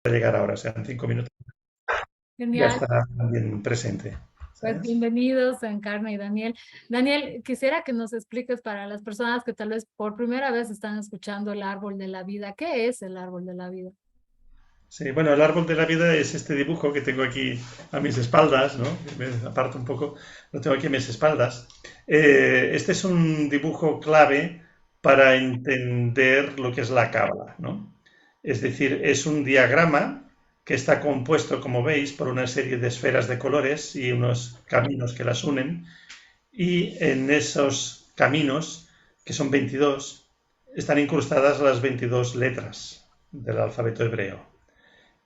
llegar ahora, o sea, en 5 minutos ya Genial, estará también presente, pues ¿sabes? bienvenidos Encarna y Daniel. Daniel, quisiera que nos expliques para las personas que tal vez por primera vez están escuchando el árbol de la vida, ¿qué es el árbol de la vida? Sí, bueno, el árbol de la vida es este dibujo que tengo aquí a mis espaldas, ¿no? Me aparto un poco, lo tengo aquí a mis espaldas. Este es un dibujo clave para entender lo que es la cábala, ¿no? Es decir, es un diagrama que está compuesto, como veis, por una serie de esferas de colores y unos caminos que las unen. Y en esos caminos, que son 22, están incrustadas las 22 letras del alfabeto hebreo.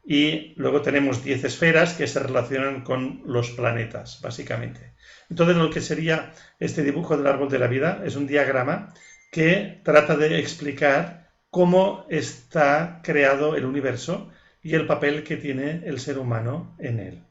Y luego tenemos 10 esferas que se relacionan con los planetas, básicamente. Entonces, lo que sería este dibujo del árbol de la vida es un diagrama que trata de explicar cómo está creado el universo y el papel que tiene el ser humano en él.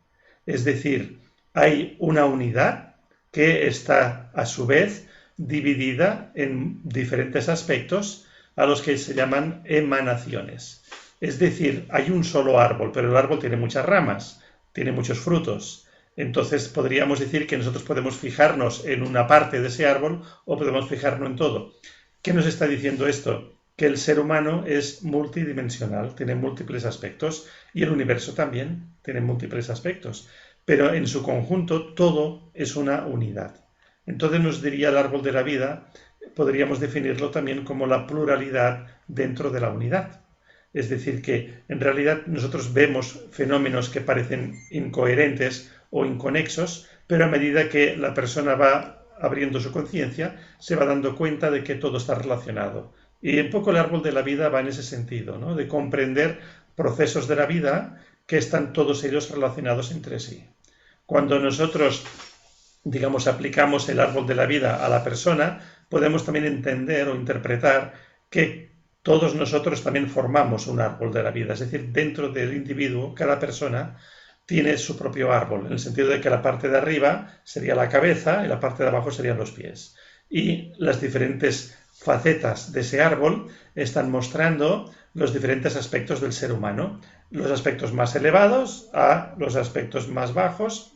Es decir, hay una unidad que está a su vez dividida en diferentes aspectos a los que se llaman emanaciones. Es decir, hay un solo árbol, pero el árbol tiene muchas ramas, tiene muchos frutos. Entonces podríamos decir que nosotros podemos fijarnos en una parte de ese árbol o podemos fijarnos en todo. ¿Qué nos está diciendo esto? Que el ser humano es multidimensional, tiene múltiples aspectos y el universo también tiene múltiples aspectos, pero en su conjunto todo es una unidad. Entonces nos diría el árbol de la vida, podríamos definirlo también como la pluralidad dentro de la unidad. Es decir, que en realidad nosotros vemos fenómenos que parecen incoherentes o inconexos, pero a medida que la persona va abriendo su conciencia, se va dando cuenta de que todo está relacionado. Y un poco el árbol de la vida va en ese sentido, ¿no? De comprender procesos de la vida que están todos ellos relacionados entre sí. Cuando nosotros, digamos, aplicamos el árbol de la vida a la persona, podemos también entender o interpretar que todos nosotros también formamos un árbol de la vida, es decir, dentro del individuo, cada persona tiene su propio árbol, en el sentido de que la parte de arriba sería la cabeza y la parte de abajo serían los pies. Y las diferentes facetas de ese árbol están mostrando los diferentes aspectos del ser humano, los aspectos más elevados a los aspectos más bajos,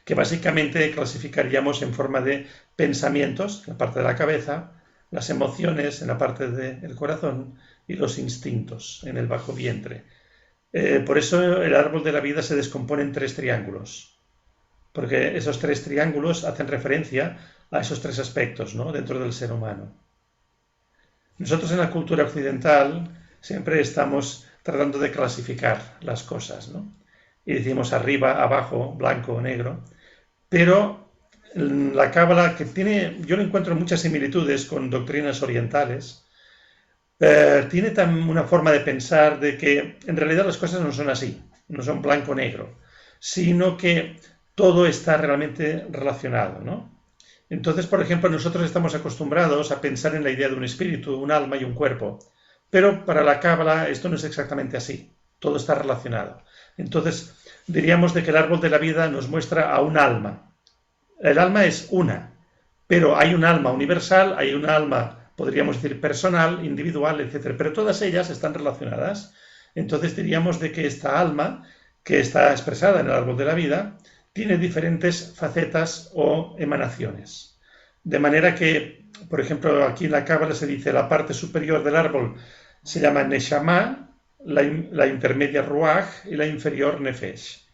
que básicamente clasificaríamos en forma de pensamientos, en la parte de la cabeza, las emociones en la parte del corazón y los instintos en el bajo vientre. Por eso el árbol de la vida se descompone en tres triángulos, porque esos tres triángulos hacen referencia a esos tres aspectos, ¿no? Dentro del ser humano. Nosotros en la cultura occidental siempre estamos tratando de clasificar las cosas, ¿no? Y decimos arriba, abajo, blanco o negro, pero la cábala, que tiene, yo le encuentro muchas similitudes con doctrinas orientales, tiene una forma de pensar de que en realidad las cosas no son así, no son blanco-negro, sino que todo está realmente relacionado, ¿no? Entonces, por ejemplo, nosotros estamos acostumbrados a pensar en la idea de un espíritu, un alma y un cuerpo, pero para la cábala esto no es exactamente así, todo está relacionado. Entonces, diríamos de que el árbol de la vida nos muestra a un alma. El alma es una, pero hay un alma universal, hay un alma, podríamos decir, personal, individual, etcétera, pero todas ellas están relacionadas. Entonces diríamos de que esta alma, que está expresada en el árbol de la vida, tiene diferentes facetas o emanaciones. De manera que, por ejemplo, aquí en la Cábala se dice la parte superior del árbol se llama Neshama, la intermedia Ruach y la inferior Nefesh.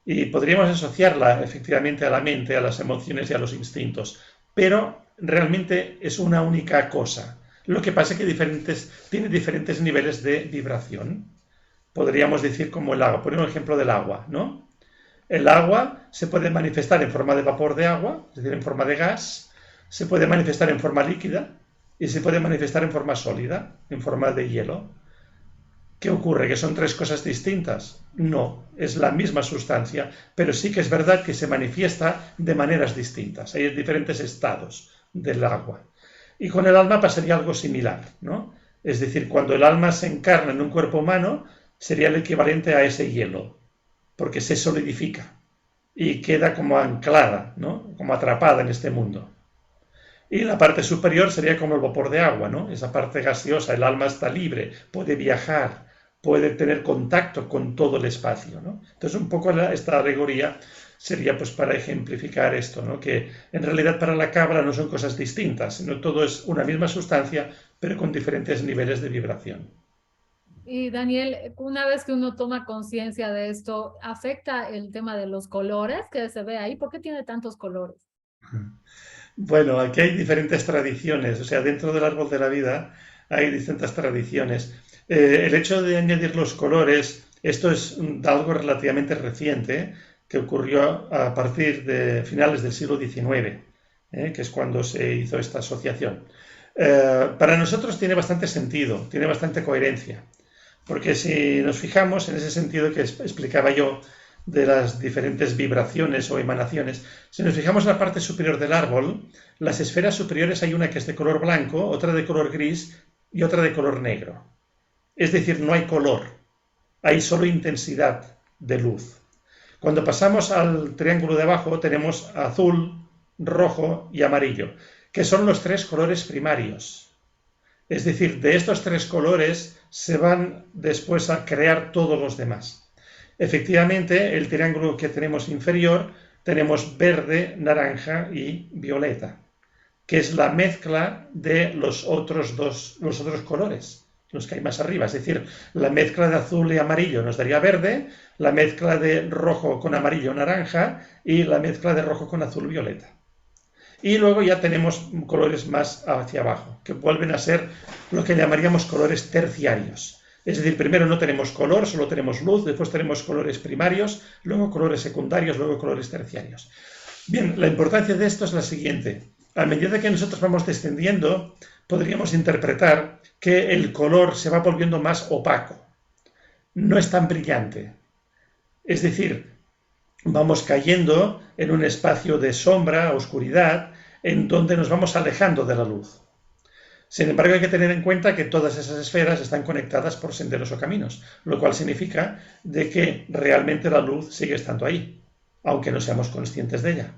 Y podríamos asociarla efectivamente a la mente, a las emociones y a los instintos, pero realmente es una única cosa. Lo que pasa es que tiene diferentes niveles de vibración. Podríamos decir como el agua. Ponemos el ejemplo del agua, ¿no? El agua se puede manifestar en forma de vapor de agua, es decir, en forma de gas, se puede manifestar en forma líquida y se puede manifestar en forma sólida, en forma de hielo. ¿Qué ocurre? ¿Que son tres cosas distintas? No, es la misma sustancia, pero sí que es verdad que se manifiesta de maneras distintas. Hay diferentes estados del agua. Y con el alma pasaría algo similar, ¿no? Es decir, cuando el alma se encarna en un cuerpo humano, sería el equivalente a ese hielo, porque se solidifica y queda como anclada, ¿no? Como atrapada en este mundo. Y la parte superior sería como el vapor de agua, ¿no? Esa parte gaseosa, el alma está libre, puede viajar, puede tener contacto con todo el espacio, ¿no? Entonces, un poco esta alegoría sería pues para ejemplificar esto, ¿no? Que en realidad para la cábala no son cosas distintas, sino todo es una misma sustancia, pero con diferentes niveles de vibración. Y Daniel, una vez que uno toma conciencia de esto, ¿afecta el tema de los colores que se ve ahí? ¿Por qué tiene tantos colores? Bueno, aquí hay diferentes tradiciones, o sea, dentro del árbol de la vida hay distintas tradiciones. El hecho de añadir los colores, esto es algo relativamente reciente que ocurrió a partir de finales del siglo XIX, que es cuando se hizo esta asociación. Para nosotros tiene bastante sentido, tiene bastante coherencia, porque si nos fijamos en ese sentido que explicaba yo, de las diferentes vibraciones o emanaciones. Si nos fijamos en la parte superior del árbol, las esferas superiores hay una que es de color blanco, otra de color gris y otra de color negro. Es decir, no hay color, hay solo intensidad de luz. Cuando pasamos al triángulo de abajo tenemos azul, rojo y amarillo, que son los tres colores primarios. Es decir, de estos tres colores se van después a crear todos los demás. Efectivamente, el triángulo que tenemos inferior tenemos verde, naranja y violeta, que es la mezcla de los otros colores, los que hay más arriba. Es decir, la mezcla de azul y amarillo nos daría verde, la mezcla de rojo con amarillo naranja y la mezcla de rojo con azul violeta. Y luego ya tenemos colores más hacia abajo, que vuelven a ser lo que llamaríamos colores terciarios. Es decir, primero no tenemos color, solo tenemos luz, después tenemos colores primarios, luego colores secundarios, luego colores terciarios. Bien, la importancia de esto es la siguiente. A medida que nosotros vamos descendiendo, podríamos interpretar que el color se va volviendo más opaco. No es tan brillante. Es decir, vamos cayendo en un espacio de sombra, oscuridad, en donde nos vamos alejando de la luz. Sin embargo, hay que tener en cuenta que todas esas esferas están conectadas por senderos o caminos, lo cual significa de que realmente la luz sigue estando ahí, aunque no seamos conscientes de ella.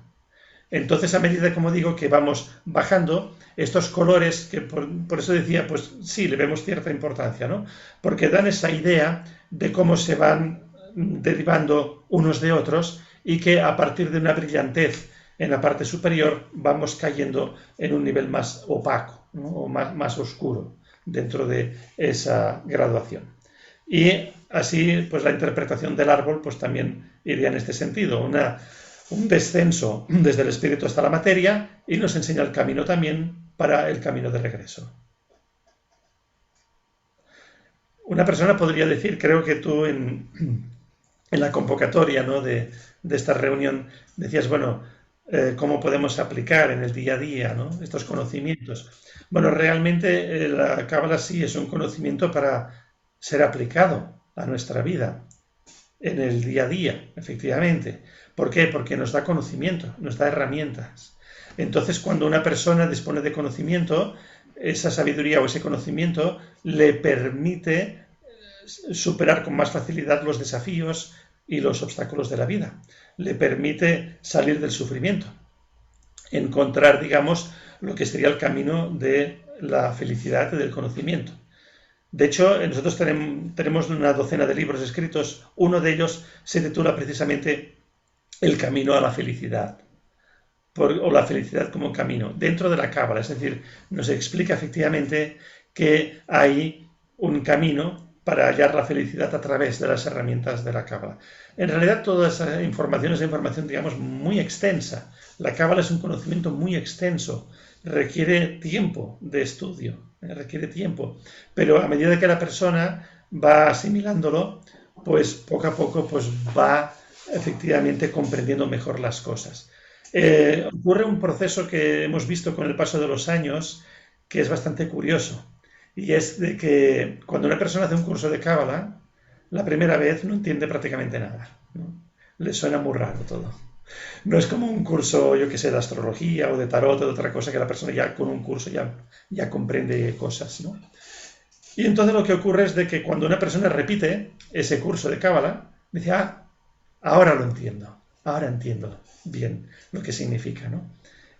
Entonces, a medida, como digo, que vamos bajando, estos colores, que por eso decía, pues sí, le vemos cierta importancia, ¿no? Porque dan esa idea de cómo se van derivando unos de otros y que a partir de una brillantez en la parte superior vamos cayendo en un nivel más opaco, ¿no? O más oscuro dentro de esa graduación. Y así, pues la interpretación del árbol pues también iría en este sentido, un descenso desde el espíritu hasta la materia y nos enseña el camino también para el camino de regreso. Una persona podría decir, creo que tú en la convocatoria, ¿no? de esta reunión decías, bueno, cómo podemos aplicar en el día a día, ¿no? Estos conocimientos. Bueno, realmente la cábala sí es un conocimiento para ser aplicado a nuestra vida en el día a día, efectivamente. ¿Por qué? Porque nos da conocimiento, nos da herramientas. Entonces, cuando una persona dispone de conocimiento, esa sabiduría o ese conocimiento le permite superar con más facilidad los desafíos y los obstáculos de la vida. Le permite salir del sufrimiento, encontrar, digamos, lo que sería el camino de la felicidad y del conocimiento. De hecho, nosotros tenemos una docena de libros escritos. Uno de ellos se titula precisamente El camino a la felicidad, o la felicidad como camino, dentro de la cábala. Es decir, nos explica efectivamente que hay un camino para hallar la felicidad a través de las herramientas de la cábala. En realidad, toda esa información es información, digamos, muy extensa. La cábala es un conocimiento muy extenso, requiere tiempo de estudio, requiere tiempo, pero a medida que la persona va asimilándolo, pues poco a poco pues va efectivamente comprendiendo mejor las cosas. Ocurre un proceso que hemos visto con el paso de los años que es bastante curioso. Y es de que cuando una persona hace un curso de cábala, la primera vez no entiende prácticamente nada, ¿no? Le suena muy raro todo. No es como un curso, yo que sé, de astrología o de tarot o de otra cosa que la persona ya con un curso ya comprende cosas, ¿no? Y entonces lo que ocurre es de que cuando una persona repite ese curso de cábala, dice, ahora lo entiendo, ahora entiendo bien lo que significa, ¿no?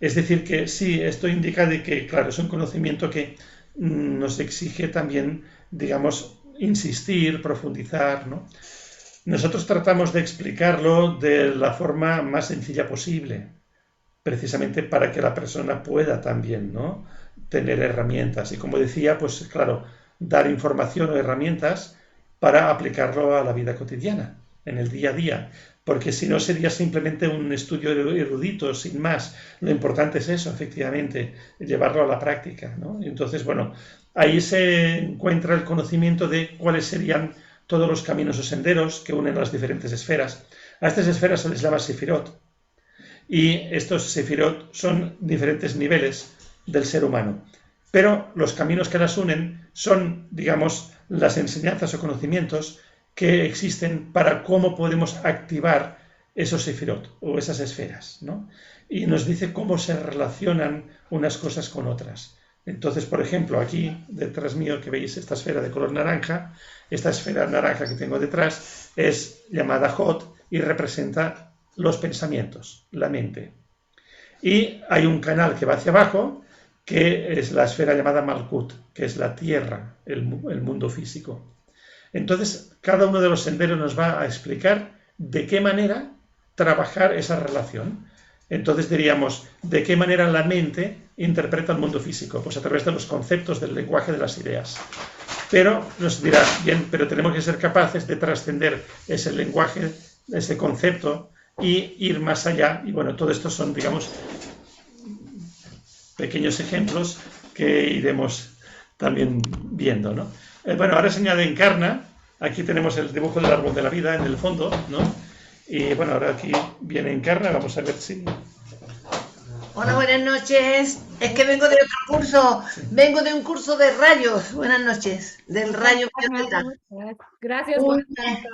Es decir, que sí, esto indica de que, claro, es un conocimiento que nos exige también, digamos, insistir, profundizar, ¿no? Nosotros tratamos de explicarlo de la forma más sencilla posible, precisamente para que la persona pueda también, ¿no?, tener herramientas. Y como decía, pues claro, dar información o herramientas para aplicarlo a la vida cotidiana, en el día a día, porque si no sería simplemente un estudio erudito, sin más. Lo importante es eso, efectivamente, llevarlo a la práctica, ¿no? Y entonces, bueno, ahí se encuentra el conocimiento de cuáles serían todos los caminos o senderos que unen las diferentes esferas. A estas esferas se les llama sefirot, y estos sefirot son diferentes niveles del ser humano. Pero los caminos que las unen son, digamos, las enseñanzas o conocimientos que existen para cómo podemos activar esos sefirot o esas esferas, ¿no? Y nos dice cómo se relacionan unas cosas con otras. Entonces, por ejemplo, aquí detrás mío que veis esta esfera de color naranja, esta esfera naranja que tengo detrás es llamada Hot y representa los pensamientos, la mente. Y hay un canal que va hacia abajo, que es la esfera llamada Malkut, que es la tierra, el mundo físico. Entonces, cada uno de los senderos nos va a explicar de qué manera trabajar esa relación. Entonces diríamos, ¿de qué manera la mente interpreta el mundo físico? Pues a través de los conceptos, del lenguaje, de las ideas. Pero nos dirá, bien, pero tenemos que ser capaces de trascender ese lenguaje, ese concepto, y ir más allá. Y bueno, todo esto son, digamos, pequeños ejemplos que iremos también viendo, ¿no? Bueno, ahora se añade Encarna. Aquí tenemos el dibujo del árbol de la vida en el fondo, ¿no? Y bueno, ahora aquí viene Encarna. Vamos a ver si... Hola, buenas noches. Es que vengo de otro curso. Vengo de un curso de rayos. Buenas noches. Del rayo violeta. Gracias por estar acá.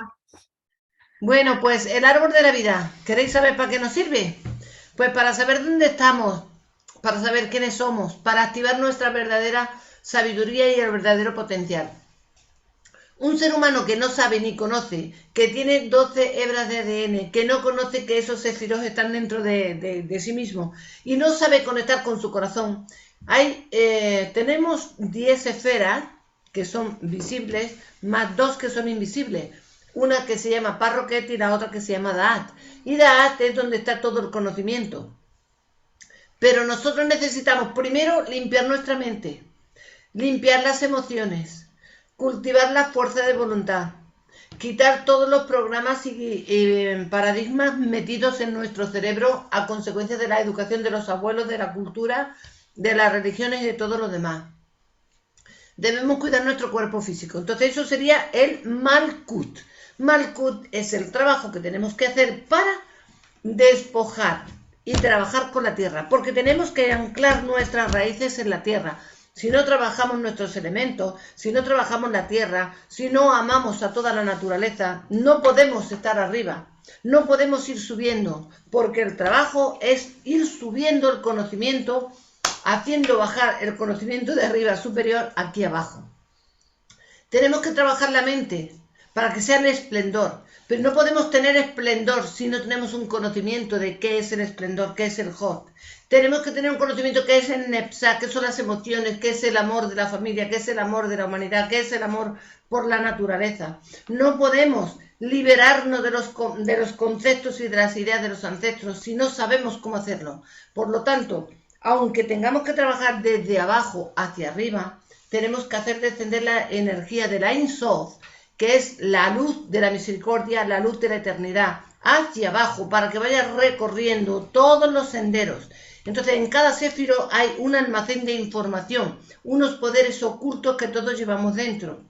Bueno, pues el árbol de la vida. ¿Queréis saber para qué nos sirve? Pues para saber dónde estamos, para saber quiénes somos, para activar nuestra verdadera sabiduría y el verdadero potencial. Un ser humano que no sabe ni conoce, que tiene 12 hebras de ADN, que no conoce que esos sefiros están dentro de sí mismo y no sabe conectar con su corazón. Tenemos 10 esferas que son visibles, más 2 que son invisibles. Una que se llama Parroquet y la otra que se llama Da'at. Y Da'at es donde está todo el conocimiento. Pero nosotros necesitamos primero limpiar nuestra mente, limpiar las emociones, cultivar la fuerza de voluntad, quitar todos los programas y paradigmas metidos en nuestro cerebro a consecuencia de la educación de los abuelos, de la cultura, de las religiones y de todo lo demás. Debemos cuidar nuestro cuerpo físico. Entonces eso sería el Malkut. Malkut es el trabajo que tenemos que hacer para despojar y trabajar con la tierra, porque tenemos que anclar nuestras raíces en la tierra. Si no trabajamos nuestros elementos, si no trabajamos la tierra, si no amamos a toda la naturaleza, no podemos estar arriba, no podemos ir subiendo, porque el trabajo es ir subiendo el conocimiento, haciendo bajar el conocimiento de arriba superior aquí abajo. Tenemos que trabajar la mente para que sea el esplendor, pero no podemos tener esplendor si no tenemos un conocimiento de qué es el esplendor, qué es el Hot. Tenemos que tener un conocimiento qué es el Nepsa, qué son las emociones, qué es el amor de la familia, qué es el amor de la humanidad, qué es el amor por la naturaleza. No podemos liberarnos de los conceptos y de las ideas de los ancestros si no sabemos cómo hacerlo. Por lo tanto, aunque tengamos que trabajar desde abajo hacia arriba, tenemos que hacer descender la energía de la Ein Sof, que es la luz de la misericordia, la luz de la eternidad, hacia abajo, para que vaya recorriendo todos los senderos. Entonces, en cada séfiro hay un almacén de información, unos poderes ocultos que todos llevamos dentro.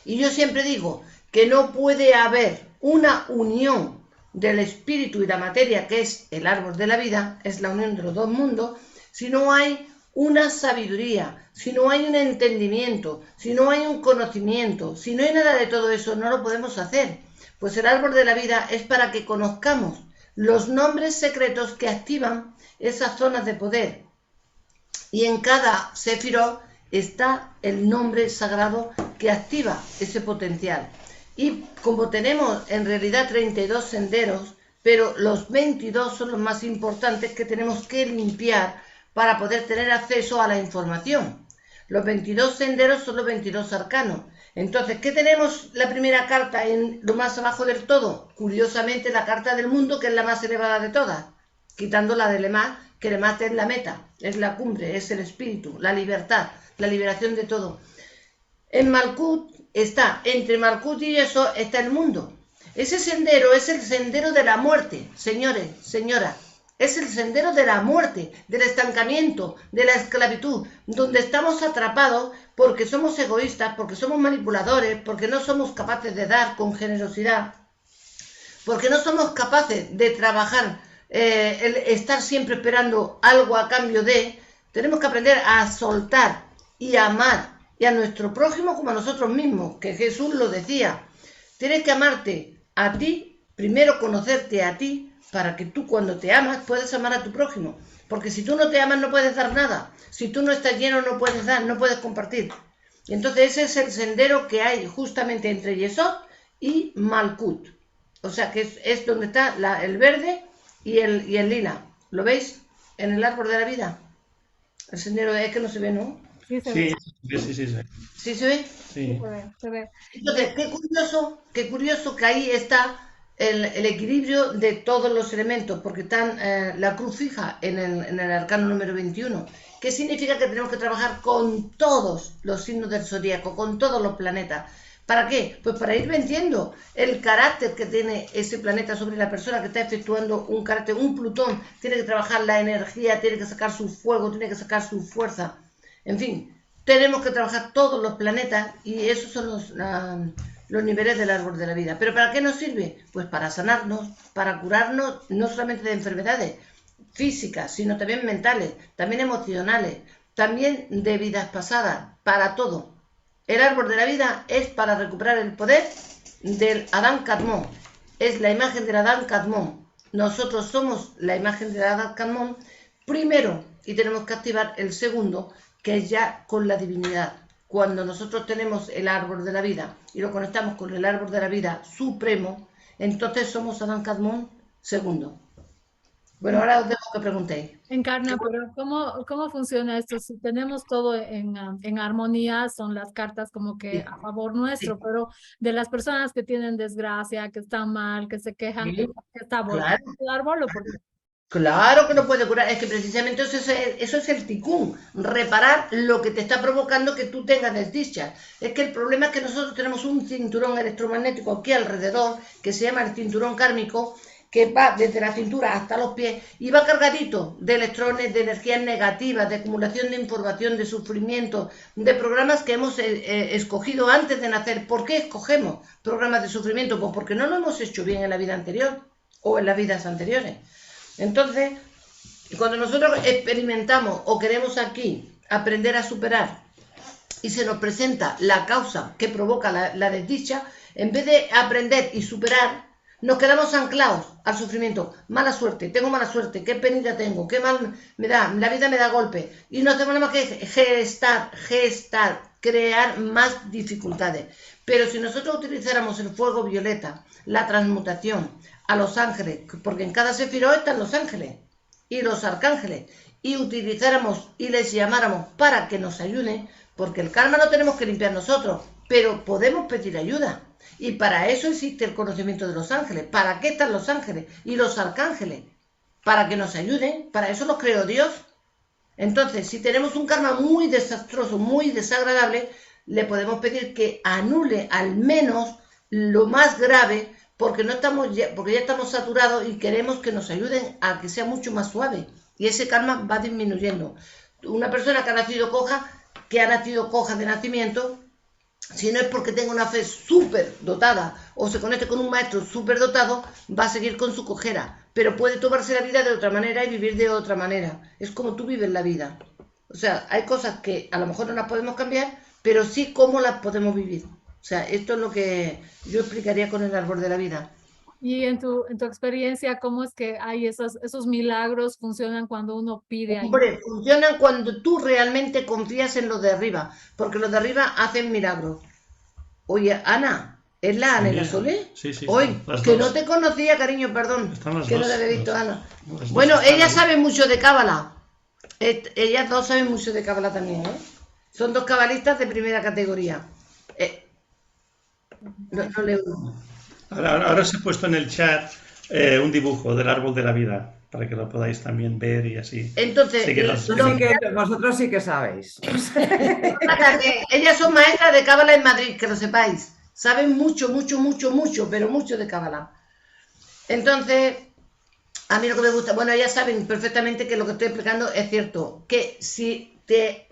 Y yo siempre digo que no puede haber una unión del espíritu y la materia, que es el árbol de la vida, es la unión de los dos mundos, si no hay una sabiduría, si no hay un entendimiento, si no hay un conocimiento, si no hay nada de todo eso, no lo podemos hacer. Pues el árbol de la vida es para que conozcamos los nombres secretos que activan esas zonas de poder. Y en cada séfiro está el nombre sagrado que activa ese potencial. Y como tenemos en realidad 32 senderos, pero los 22 son los más importantes que tenemos que limpiar para poder tener acceso a la información. Los 22 senderos son los 22 arcanos. Entonces, ¿qué tenemos la primera carta en lo más abajo del todo? Curiosamente, la carta del mundo, que es la más elevada de todas, quitando la de Lemás, que Lemás es la meta, es la cumbre, es el espíritu, la libertad, la liberación de todo. En Malkut está, entre Malkut y eso está el mundo. Ese sendero es el sendero de la muerte, señores, señoras. Es el sendero de la muerte, del estancamiento, de la esclavitud, donde estamos atrapados porque somos egoístas, porque somos manipuladores, porque no somos capaces de dar con generosidad, porque no somos capaces de trabajar, el estar siempre esperando algo a cambio de. Tenemos que aprender a soltar y a amar, y a nuestro prójimo como a nosotros mismos, que Jesús lo decía. Tienes que amarte a ti, primero conocerte a ti, para que tú cuando te amas puedas amar a tu prójimo. Porque si tú no te amas no puedes dar nada. Si tú no estás lleno no puedes dar, no puedes compartir. Y entonces ese es el sendero que hay justamente entre Yesod y Malkut. O sea que es donde está el verde y el lila. ¿Lo veis? En el árbol de la vida. El sendero es que no se ve, ¿no? Sí, se Sí, ve. sí. ¿Sí se ve? Sí. Se ve. Entonces, qué curioso que ahí está el equilibrio de todos los elementos, porque están la cruz fija en el arcano número 21, que significa que tenemos que trabajar con todos los signos del zodíaco, con todos los planetas. ¿Para qué? Pues para ir venciendo el carácter que tiene ese planeta sobre la persona que está efectuando un carácter. Un Plutón tiene que trabajar la energía, tiene que sacar su fuego, tiene que sacar su fuerza. En fin, tenemos que trabajar todos los planetas y esos son los niveles del árbol de la vida. ¿Pero para qué nos sirve? Pues para sanarnos, para curarnos no solamente de enfermedades físicas, sino también mentales, también emocionales, también de vidas pasadas, para todo. El árbol de la vida es para recuperar el poder del Adán Kadmon. Es la imagen del Adán Kadmon. Nosotros somos la imagen del Adán Kadmon primero y tenemos que activar el segundo, que es ya con la divinidad. Cuando nosotros tenemos el árbol de la vida y lo conectamos con el árbol de la vida supremo, entonces somos Adán Kadmon segundo. Bueno, ahora os dejo que preguntéis. Encarna, pero ¿cómo funciona esto? Si tenemos todo en armonía, son las cartas como que Sí, a favor nuestro, sí, pero de las personas que tienen desgracia, que están mal, que se quejan, sí, que está claro. volviendo el árbol, ¿o por qué? Claro que no puede curar, es que precisamente eso es el ticún, reparar lo que te está provocando que tú tengas desdicha. Es que el problema es que nosotros tenemos un cinturón electromagnético aquí alrededor, que se llama el cinturón kármico, que va desde la cintura hasta los pies y va cargadito de electrones, de energías negativas, de acumulación de información, de sufrimiento, de programas que hemos escogido antes de nacer. ¿Por qué escogemos programas de sufrimiento? Pues porque no lo hemos hecho bien en la vida anterior o en las vidas anteriores. Entonces, cuando nosotros experimentamos o queremos aquí aprender a superar y se nos presenta la causa que provoca la desdicha, en vez de aprender y superar, nos quedamos anclados al sufrimiento. Mala suerte, tengo mala suerte, qué penita tengo, qué mal me da, la vida me da golpe. Y no hacemos nada más que gestar, crear más dificultades. Pero si nosotros utilizáramos el fuego violeta, la transmutación, a los ángeles, porque en cada sefiró están los ángeles y los arcángeles, y utilizáramos y les llamáramos para que nos ayuden, porque el karma no tenemos que limpiar nosotros, pero podemos pedir ayuda. Y para eso existe el conocimiento de los ángeles. ¿Para qué están los ángeles y los arcángeles? Para que nos ayuden, para eso los creó Dios. Entonces, si tenemos un karma muy desastroso, muy desagradable, le podemos pedir que anule al menos lo más grave, porque porque ya estamos saturados y queremos que nos ayuden a que sea mucho más suave. Y ese karma va disminuyendo. Una persona que ha nacido coja de nacimiento, si no es porque tenga una fe súper dotada o se conecte con un maestro súper dotado, va a seguir con su cojera, pero puede tomarse la vida de otra manera y vivir de otra manera. Es como tú vives la vida. O sea, hay cosas que a lo mejor no las podemos cambiar, pero sí cómo las podemos vivir. O sea, esto es lo que yo explicaría con el árbol de la vida. Y en tu experiencia, ¿cómo es que hay esos milagros funcionan cuando uno pide ayuda? Hombre, funcionan cuando tú realmente confías en los de arriba, porque los de arriba hacen milagros. Oye, Ana, ¿es la Ana y la Solé? Sí, sí. Hoy, que no te conocía, cariño, perdón, que no te había visto, Ana. Bueno, ellas saben mucho de cábala. Ellas dos saben mucho de cábala también, ¿eh? Son dos cabalistas de primera categoría. No leo. Ahora os he puesto en el chat un dibujo del árbol de la vida para que lo podáis también ver y así Entonces, seguir las Eso sí que, vosotros sí que sabéis. ellas son maestras de Cábala en Madrid, que lo sepáis. Saben mucho, mucho, mucho, mucho, pero mucho de Cábala. Entonces, a mí lo que me gusta, bueno, ellas saben perfectamente que lo que estoy explicando es cierto, que si te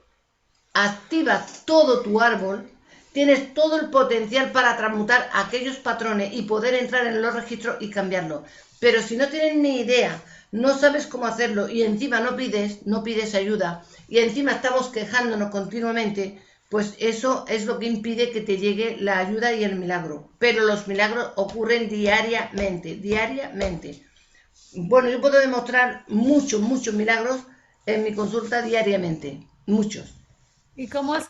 activas todo tu árbol, tienes todo el potencial para transmutar aquellos patrones y poder entrar en los registros y cambiarlos. Pero si no tienes ni idea, no sabes cómo hacerlo y encima no pides ayuda y encima estamos quejándonos continuamente, pues eso es lo que impide que te llegue la ayuda y el milagro. Pero los milagros ocurren diariamente, diariamente. Bueno, yo puedo demostrar muchos, muchos milagros en mi consulta diariamente, muchos. ¿Y cómo es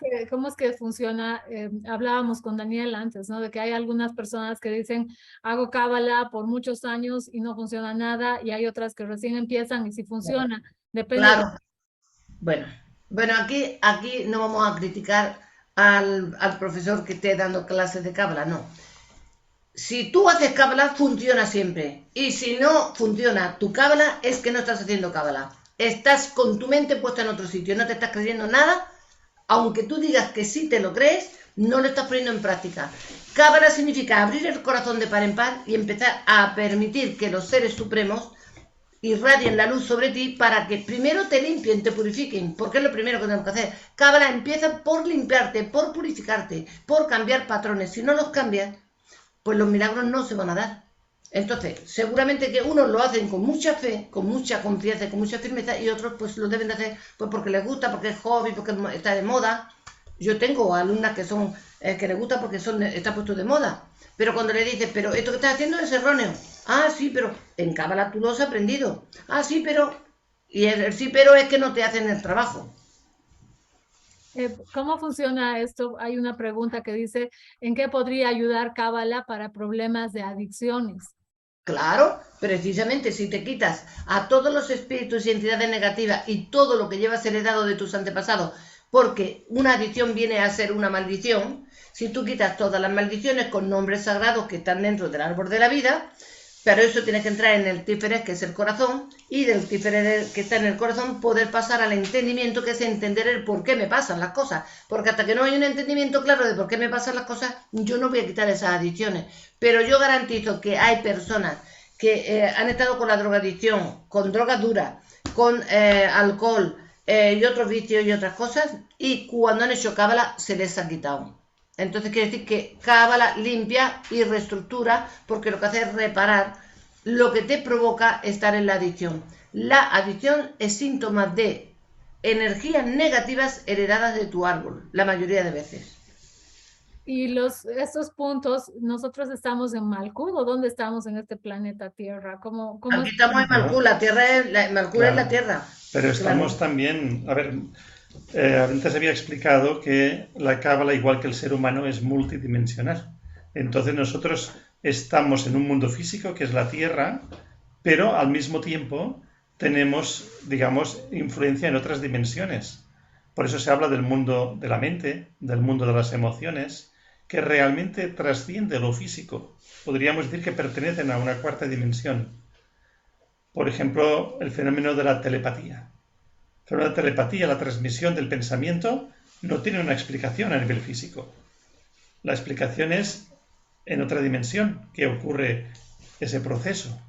que funciona? Hablábamos con Daniel antes, ¿no? De que hay algunas personas que dicen, hago cábala por muchos años y no funciona nada, y hay otras que recién empiezan y sí funciona. Depende de... Claro, bueno, aquí no vamos a criticar al profesor que esté dando clases de cábala, no. Si tú haces cábala, funciona siempre. Y si no funciona tu cábala, es que no estás haciendo cábala. Estás con tu mente puesta en otro sitio, no te estás creyendo nada. Aunque tú digas que sí te lo crees, no lo estás poniendo en práctica. Cábala significa abrir el corazón de par en par y empezar a permitir que los seres supremos irradien la luz sobre ti para que primero te limpien, te purifiquen, porque es lo primero que tenemos que hacer. Cábala empieza por limpiarte, por purificarte, por cambiar patrones. Si no los cambias, pues los milagros no se van a dar. Entonces, seguramente que unos lo hacen con mucha fe, con mucha confianza, con mucha firmeza, y otros pues lo deben de hacer pues porque les gusta, porque es hobby, porque está de moda. Yo tengo alumnas que son que les gusta porque está puesto de moda. Pero cuando le dices, pero esto que estás haciendo es erróneo. Ah, sí, pero en Cábala tú lo has aprendido. Ah, sí, pero... Y el sí, pero es que no te hacen el trabajo. ¿Cómo funciona esto? Hay una pregunta que dice, ¿en qué podría ayudar cábala para problemas de adicciones? Claro, precisamente si te quitas a todos los espíritus y entidades negativas y todo lo que llevas heredado de tus antepasados, porque una adicción viene a ser una maldición, si tú quitas todas las maldiciones con nombres sagrados que están dentro del árbol de la vida, pero eso tiene que entrar en el tíferet, que es el corazón, y del tíferet que está en el corazón poder pasar al entendimiento, que es entender el por qué me pasan las cosas. Porque hasta que no hay un entendimiento claro de por qué me pasan las cosas, yo no voy a quitar esas adicciones. Pero yo garantizo que hay personas que han estado con la drogadicción, con drogas duras, con alcohol y otros vicios y otras cosas, y cuando han hecho cábala se les ha quitado. Entonces quiere decir que cábala limpia y reestructura, porque lo que hace es reparar lo que te provoca estar en la adicción. La adicción es síntoma de energías negativas heredadas de tu árbol, la mayoría de veces. Y estos puntos, nosotros estamos en Malkuth, ¿o dónde estamos en este planeta Tierra? Aquí estamos en Malkuth, la Tierra Malkuth es la Tierra. Pero estamos también, a ver, antes había explicado que la cábala, igual que el ser humano, es multidimensional. Entonces nosotros estamos en un mundo físico, que es la Tierra, pero al mismo tiempo tenemos, digamos, influencia en otras dimensiones. Por eso se habla del mundo de la mente, del mundo de las emociones, que realmente trasciende lo físico. Podríamos decir que pertenecen a una cuarta dimensión. Por ejemplo, el fenómeno de la telepatía. Pero la telepatía, la transmisión del pensamiento, no tiene una explicación a nivel físico. La explicación es en otra dimensión que ocurre ese proceso.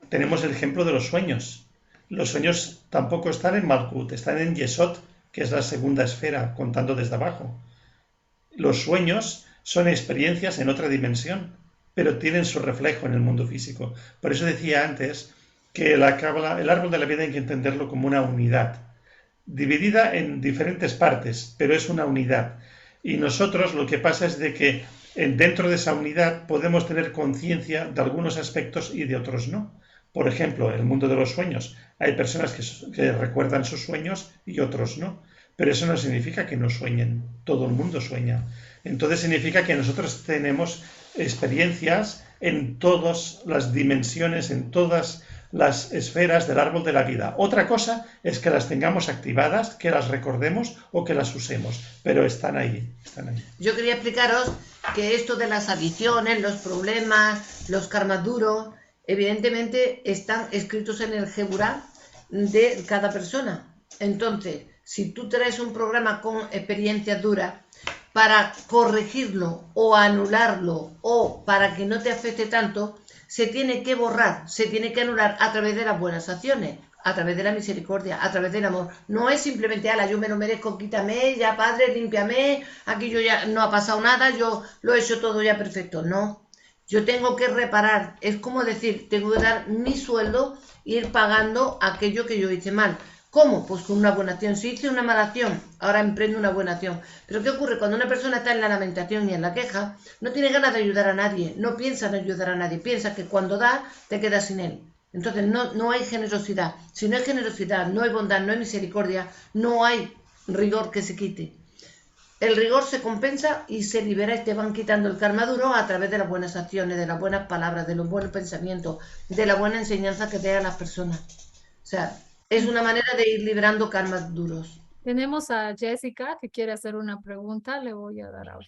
Tenemos el ejemplo de los sueños. Los sueños tampoco están en Malkuth, están en Yesod, que es la segunda esfera, contando desde abajo. Los sueños son experiencias en otra dimensión, pero tienen su reflejo en el mundo físico. Por eso decía antes que el árbol de la vida hay que entenderlo como una unidad, dividida en diferentes partes, pero es una unidad. Y nosotros lo que pasa es de que dentro de esa unidad podemos tener conciencia de algunos aspectos y de otros no. Por ejemplo, el mundo de los sueños. Hay personas que recuerdan sus sueños y otros no. Pero eso no significa que no sueñen. Todo el mundo sueña. Entonces significa que nosotros tenemos experiencias en todas las dimensiones, en todas las esferas del árbol de la vida. Otra cosa es que las tengamos activadas, que las recordemos o que las usemos, pero están ahí, están ahí. Yo quería explicaros que esto de las adicciones, los problemas, los karmas duros, evidentemente están escritos en el Geburá de cada persona. Entonces, si tú traes un programa con experiencias duras, para corregirlo o anularlo o para que no te afecte tanto, se tiene que borrar, se tiene que anular a través de las buenas acciones, a través de la misericordia, a través del amor. No es simplemente, ala, yo me lo merezco, quítame, ya padre, límpiame, aquí yo ya no ha pasado nada, yo lo he hecho todo ya perfecto. No, yo tengo que reparar, es como decir, tengo que dar mi sueldo e ir pagando aquello que yo hice mal. ¿Cómo? Pues con una buena acción. Si hice una mala acción, ahora emprendo una buena acción. Pero ¿qué ocurre? Cuando una persona está en la lamentación y en la queja, no tiene ganas de ayudar a nadie, no piensa en ayudar a nadie, piensa que cuando da, te quedas sin él. Entonces no hay generosidad. Si no hay generosidad, no hay bondad, no hay misericordia, no hay rigor que se quite. El rigor se compensa y se libera y te van quitando el karma duro a través de las buenas acciones, de las buenas palabras, de los buenos pensamientos, de la buena enseñanza que te da a las personas. O sea, es una manera de ir librando karmas duros. Tenemos a Jessica que quiere hacer una pregunta, le voy a dar ahora.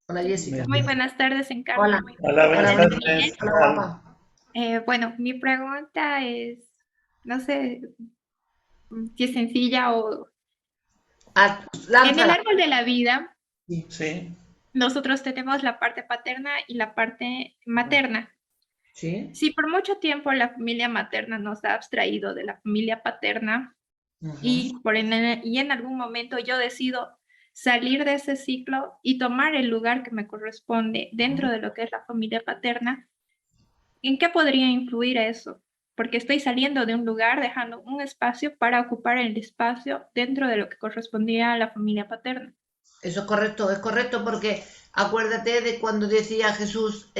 Hola, Jessica. Muy buenas tardes, Encarna. Hola. Muy Hola, buenas Hola, tardes. Hola, guapa. Bueno, mi pregunta es, no sé si es sencilla o... Ah, En el lánzala. árbol de la vida, Sí, nosotros tenemos la parte paterna y la parte materna. Sí. Si por mucho tiempo la familia materna nos ha abstraído de la familia paterna Ujú. y en algún momento yo decido salir de ese ciclo y tomar el lugar que me corresponde dentro de lo que es la familia paterna, ¿en qué podría influir eso? Porque estoy saliendo de un lugar, dejando un espacio para ocupar el espacio dentro de lo que correspondía a la familia paterna. Eso es correcto porque acuérdate de cuando decía Jesús,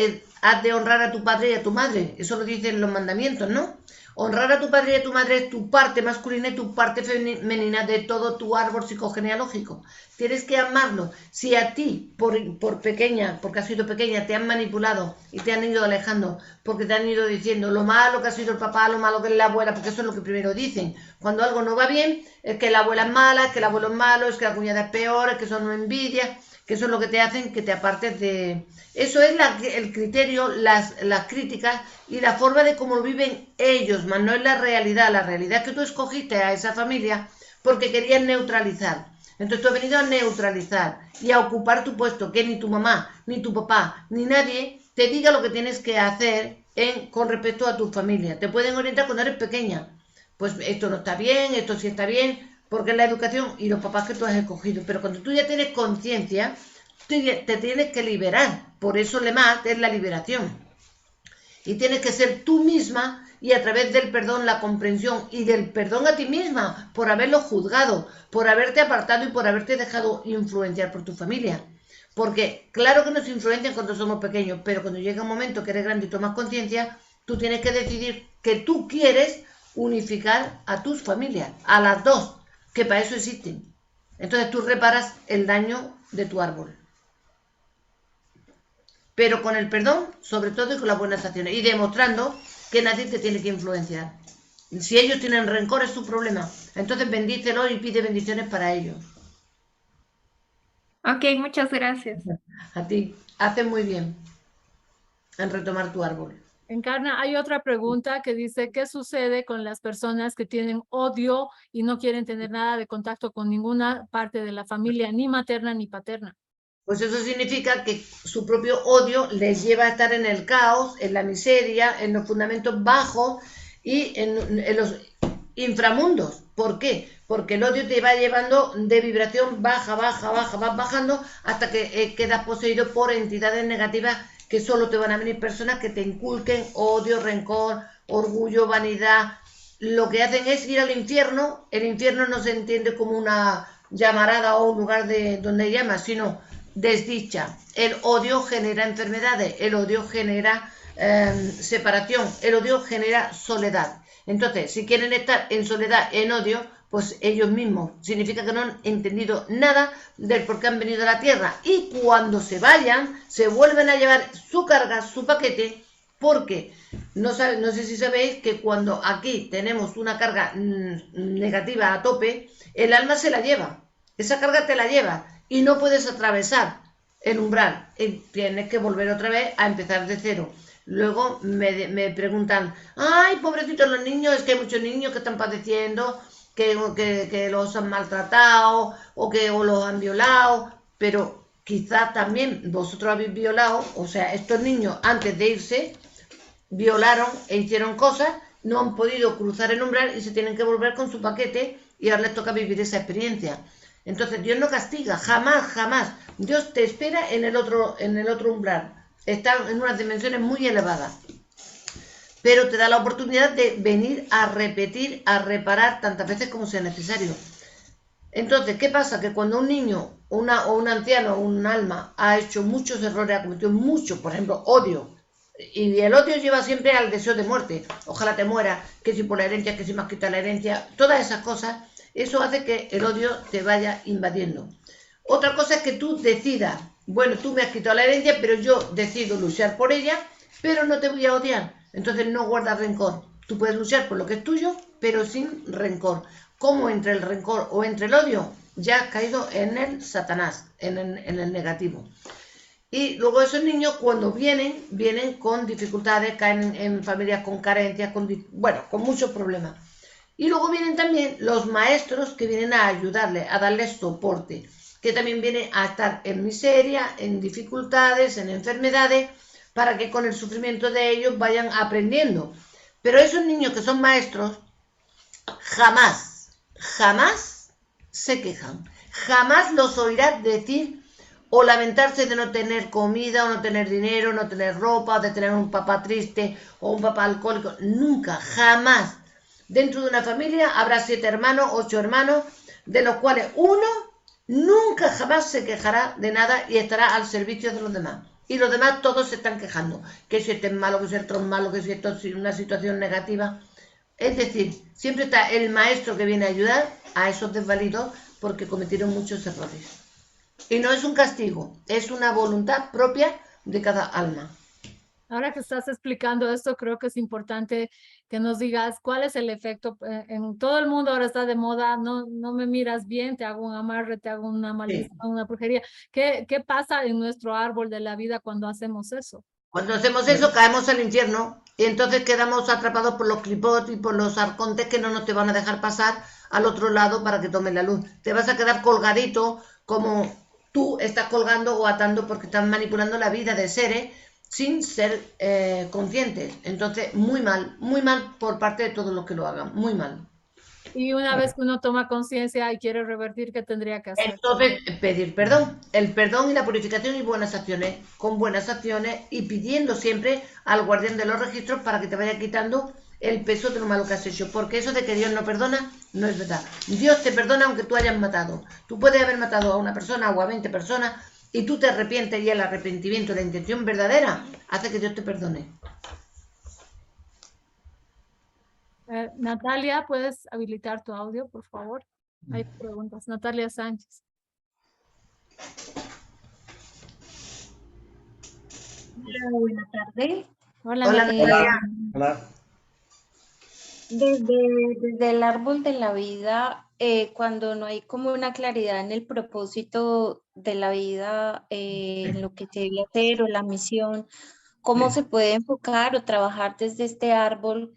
has de honrar a tu padre y a tu madre. Eso lo dicen los mandamientos, ¿no? Honrar a tu padre y a tu madre es tu parte masculina y tu parte femenina de todo tu árbol psicogenealógico. Tienes que amarlo. Si a ti, por pequeña, porque has sido pequeña, te han manipulado y te han ido alejando, porque te han ido diciendo lo malo que ha sido el papá, lo malo que es la abuela, porque eso es lo que primero dicen. Cuando algo no va bien, es que la abuela es mala, es que el abuelo es malo, es que la cuñada es peor, es que eso no envidia, que eso es lo que te hacen que te apartes de... Eso es el criterio, las críticas y la forma de cómo lo viven ellos, más no es la realidad. La realidad es que tú escogiste a esa familia porque querías neutralizar. Entonces tú has venido a neutralizar y a ocupar tu puesto, que ni tu mamá, ni tu papá, ni nadie te diga lo que tienes que hacer con respecto a tu familia. Te pueden orientar cuando eres pequeña. Pues esto no está bien, esto sí está bien, porque es la educación y los papás que tú has escogido. Pero cuando tú ya tienes conciencia, te tienes que liberar. Por eso Lemat es la liberación. Y tienes que ser tú misma y a través del perdón, la comprensión y del perdón a ti misma por haberlo juzgado, por haberte apartado y por haberte dejado influenciar por tu familia. Porque claro que nos influencian cuando somos pequeños, pero cuando llega un momento que eres grande y tomas conciencia, tú tienes que decidir que tú quieres unificar a tus familias, a las dos, que para eso existen. Entonces tú reparas el daño de tu árbol. Pero con el perdón, sobre todo, y con las buenas acciones. Y demostrando que nadie te tiene que influenciar. Si ellos tienen rencor, es su problema. Entonces bendícelos y pide bendiciones para ellos. Ok, muchas gracias. A ti. Haces muy bien en retomar tu árbol. Encarna, hay otra pregunta que dice, ¿qué sucede con las personas que tienen odio y no quieren tener nada de contacto con ninguna parte de la familia, ni materna ni paterna? Pues eso significa que su propio odio les lleva a estar en el caos, en la miseria, en los fundamentos bajos y en los inframundos. ¿Por qué? Porque el odio te va llevando de vibración baja, vas bajando hasta que quedas poseído por entidades negativas que solo te van a venir personas que te inculquen odio, rencor, orgullo, vanidad. Lo que hacen es ir al infierno. El infierno no se entiende como una llamarada o un lugar donde llamas, sino desdicha. El odio genera enfermedades, el odio genera separación, el odio genera soledad. Entonces, si quieren estar en soledad, en odio, pues ellos mismos, significa que no han entendido nada del por qué han venido a la Tierra. Y cuando se vayan, se vuelven a llevar su carga, su paquete, porque no sé si sabéis que cuando aquí tenemos una carga negativa a tope, el alma se la lleva. Esa carga te la lleva y no puedes atravesar el umbral. Y tienes que volver otra vez a empezar de cero. Luego me preguntan, ay, pobrecitos los niños, es que hay muchos niños que están padeciendo, que los han maltratado o los han violado, pero quizá también vosotros habéis violado, o sea, estos niños antes de irse violaron e hicieron cosas, no han podido cruzar el umbral y se tienen que volver con su paquete y ahora les toca vivir esa experiencia. Entonces Dios no castiga, jamás, jamás. Dios te espera en el otro umbral. Están en unas dimensiones muy elevadas. Pero te da la oportunidad de venir a repetir, a reparar tantas veces como sea necesario. Entonces, ¿qué pasa? Que cuando un niño o un anciano o un alma ha hecho muchos errores, ha cometido muchos, por ejemplo, odio, y el odio lleva siempre al deseo de muerte. Ojalá te muera, que si por la herencia, que si me has quitado la herencia, todas esas cosas, eso hace que el odio te vaya invadiendo. Otra cosa es que tú decidas, bueno, tú me has quitado la herencia, pero yo decido luchar por ella, pero no te voy a odiar. Entonces no guardas rencor. Tú puedes luchar por lo que es tuyo, pero sin rencor. Como entre el rencor o entre el odio, ya has caído en el Satanás, en el negativo. Y luego esos niños cuando vienen con dificultades, caen en familias con carencias, con muchos problemas. Y luego vienen también los maestros que vienen a ayudarles, a darles soporte, que también vienen a estar en miseria, en dificultades, en enfermedades, para que con el sufrimiento de ellos vayan aprendiendo. Pero esos niños que son maestros, jamás se quejan. Jamás los oirás decir o lamentarse de no tener comida, o no tener dinero, no tener ropa, o de tener un papá triste o un papá alcohólico. Nunca, jamás. Dentro de una familia habrá 7 hermanos, 8 hermanos, de los cuales uno nunca jamás se quejará de nada y estará al servicio de los demás. Y los demás todos se están quejando. Que si este es malo, que si otro es malo, que si esto es una situación negativa. Es decir, siempre está el maestro que viene a ayudar a esos desvalidos porque cometieron muchos errores. Y no es un castigo, es una voluntad propia de cada alma. Ahora que estás explicando esto, creo que es importante que nos digas cuál es el efecto. En todo el mundo ahora está de moda, no me miras bien, te hago un amarre, te hago una maldición, una brujería. ¿Qué pasa en nuestro árbol de la vida cuando hacemos eso? Cuando hacemos eso caemos al infierno y entonces quedamos atrapados por los clipot y por los arcontes que no te van a dejar pasar al otro lado para que tomen la luz. Te vas a quedar colgadito como tú estás colgando o atando porque están manipulando la vida de seres sin ser conscientes. Entonces, muy mal por parte de todos los que lo hagan, muy mal. Y una vez que uno toma conciencia y quiere revertir, ¿qué tendría que hacer? Entonces, pedir perdón, el perdón y la purificación y buenas acciones, con buenas acciones y pidiendo siempre al guardián de los registros para que te vaya quitando el peso de lo malo que has hecho, porque eso de que Dios no perdona, no es verdad. Dios te perdona aunque tú hayas matado. Tú puedes haber matado a una persona o a 20 personas y tú te arrepientes y el arrepentimiento, la intención verdadera, hace que Dios te perdone. Natalia, ¿puedes habilitar tu audio, por favor? Hay preguntas. Natalia Sánchez. Hola, buena tarde. Hola, Hola, Natalia. Hola. Desde el árbol de la vida, cuando no hay como una claridad en el propósito de la vida, en lo que se debe hacer o la misión, ¿cómo se puede enfocar o trabajar desde este árbol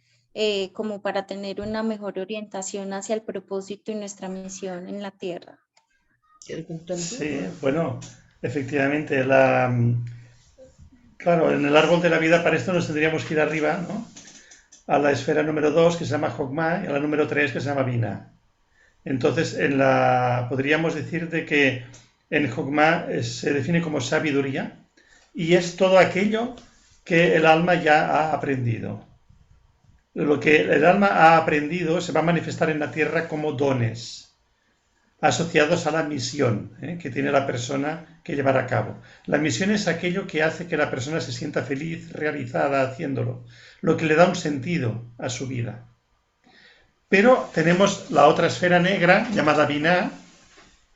como para tener una mejor orientación hacia el propósito y nuestra misión en la tierra? Sí, bueno, efectivamente, claro, en el árbol de la vida para esto nos tendríamos que ir arriba, ¿no? A la esfera número 2 que se llama Jogma y a la número 3 que se llama Bina. Entonces, podríamos decir de que en Jogma se define como sabiduría y es todo aquello que el alma ya ha aprendido. Lo que el alma ha aprendido se va a manifestar en la tierra como dones asociados a la misión que tiene la persona que llevar a cabo. La misión es aquello que hace que la persona se sienta feliz, realizada haciéndolo, lo que le da un sentido a su vida. Pero tenemos la otra esfera negra, llamada Binah,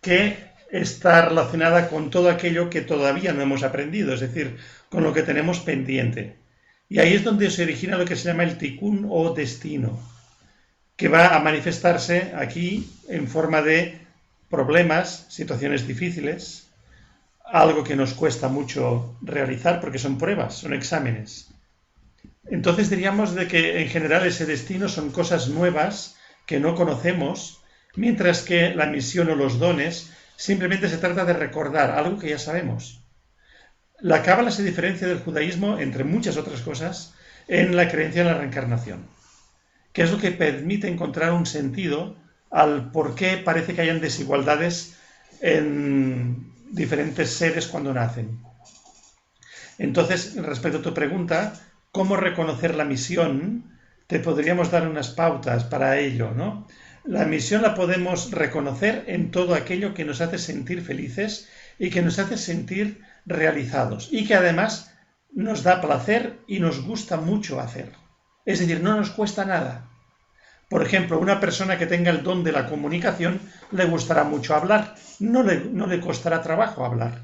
que está relacionada con todo aquello que todavía no hemos aprendido, es decir, con lo que tenemos pendiente. Y ahí es donde se origina lo que se llama el tikkun o destino, que va a manifestarse aquí en forma de problemas, situaciones difíciles, algo que nos cuesta mucho realizar porque son pruebas, son exámenes. Entonces diríamos de que en general ese destino son cosas nuevas que no conocemos, mientras que la misión o los dones simplemente se trata de recordar algo que ya sabemos. La Cábala se diferencia del judaísmo, entre muchas otras cosas, en la creencia en la reencarnación, que es lo que permite encontrar un sentido al por qué parece que hayan desigualdades en diferentes seres cuando nacen. Entonces, respecto a tu pregunta, ¿cómo reconocer la misión? Te podríamos dar unas pautas para ello, ¿no? La misión la podemos reconocer en todo aquello que nos hace sentir felices y que nos hace sentir realizados y que además nos da placer y nos gusta mucho hacer. Es decir, no nos cuesta nada. Por ejemplo, una persona que tenga el don de la comunicación le gustará mucho hablar, no le costará trabajo hablar.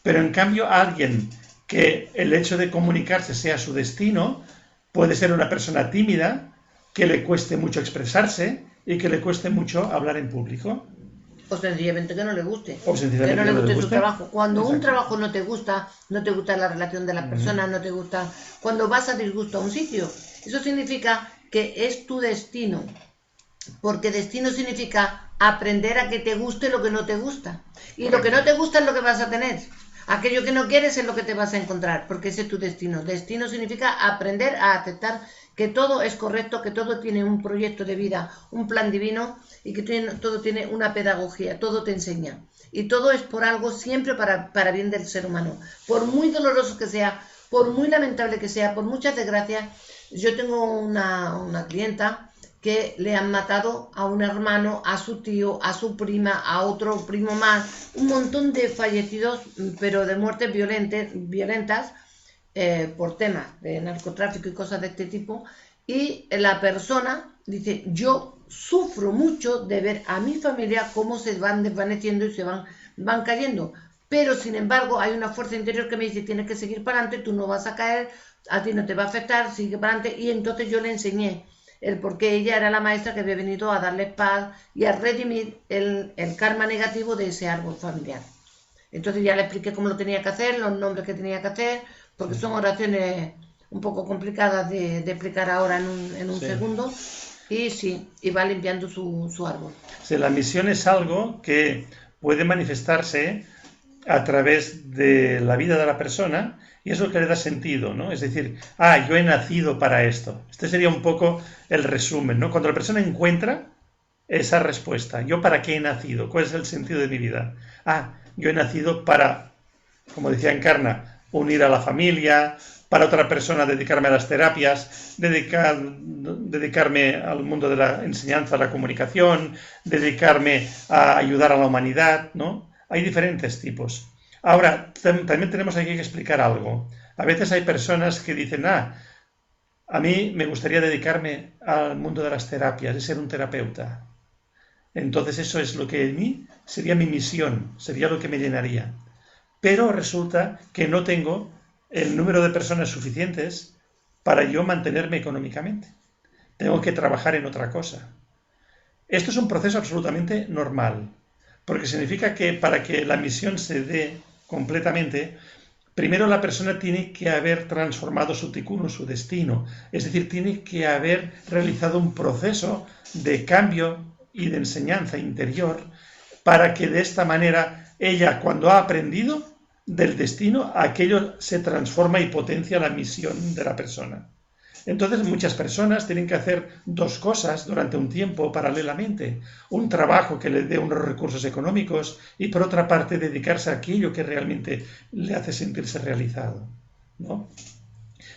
Pero en cambio a alguien que el hecho de comunicarse sea su destino, puede ser una persona tímida, que le cueste mucho expresarse y que le cueste mucho hablar en público. O sencillamente que no le guste. O sencillamente que no le guste su trabajo. Cuando Exacto. un trabajo no te gusta la relación de la persona, no te gusta, cuando vas a disgusto a un sitio, eso significa que es tu destino. Porque destino significa aprender a que te guste lo que no te gusta. Y lo que no te gusta es lo que vas a tener. Aquello que no quieres es lo que te vas a encontrar, porque ese es tu destino. Destino significa aprender a aceptar que todo es correcto, que todo tiene un proyecto de vida, un plan divino y que todo tiene una pedagogía, todo te enseña. Y todo es por algo, siempre para bien del ser humano. Por muy doloroso que sea, por muy lamentable que sea, por muchas desgracias. Yo tengo una clienta que le han matado a un hermano, a su tío, a su prima, a otro primo más, un montón de fallecidos, pero de muertes violentas, por temas de narcotráfico y cosas de este tipo, y la persona dice, yo sufro mucho de ver a mi familia cómo se van desvaneciendo y se van cayendo, pero sin embargo hay una fuerza interior que me dice, tienes que seguir para adelante, tú no vas a caer, a ti no te va a afectar, sigue para adelante. Y entonces yo le enseñé el por qué ella era la maestra que había venido a darle paz y a redimir el karma negativo de ese árbol familiar. Entonces ya le expliqué cómo lo tenía que hacer, los nombres que tenía que hacer, porque son oraciones un poco complicadas de explicar ahora en un segundo. Y sí, y va limpiando su árbol. Sí, la misión es algo que puede manifestarse a través de la vida de la persona y es lo que le da sentido, ¿no? Es decir, yo he nacido para esto. Este sería un poco el resumen, ¿no? Cuando la persona encuentra esa respuesta, ¿yo para qué he nacido? ¿Cuál es el sentido de mi vida? Yo he nacido para, como decía Encarna, unir a la familia, para otra persona dedicarme a las terapias, dedicarme al mundo de la enseñanza, la comunicación, dedicarme a ayudar a la humanidad, ¿no? Hay diferentes tipos. Ahora, también tenemos aquí que explicar algo. A veces hay personas que dicen, a mí me gustaría dedicarme al mundo de las terapias, de ser un terapeuta. Entonces eso es lo que en mí sería mi misión, sería lo que me llenaría. Pero resulta que no tengo el número de personas suficientes para yo mantenerme económicamente. Tengo que trabajar en otra cosa. Esto es un proceso absolutamente normal, porque significa que para que la misión se dé completamente, primero la persona tiene que haber transformado su tikkun, su destino, es decir, tiene que haber realizado un proceso de cambio y de enseñanza interior para que de esta manera ella, cuando ha aprendido del destino, aquello se transforma y potencia la misión de la persona. Entonces muchas personas tienen que hacer dos cosas durante un tiempo paralelamente. Un trabajo que le dé unos recursos económicos y por otra parte dedicarse a aquello que realmente le hace sentirse realizado, ¿no?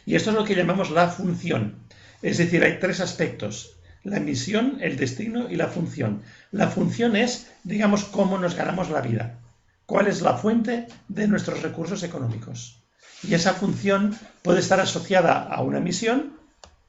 Y esto es lo que llamamos la función. Es decir, hay tres aspectos: la misión, el destino y la función. La función es, digamos, cómo nos ganamos la vida. ¿Cuál es la fuente de nuestros recursos económicos? Y esa función puede estar asociada a una misión,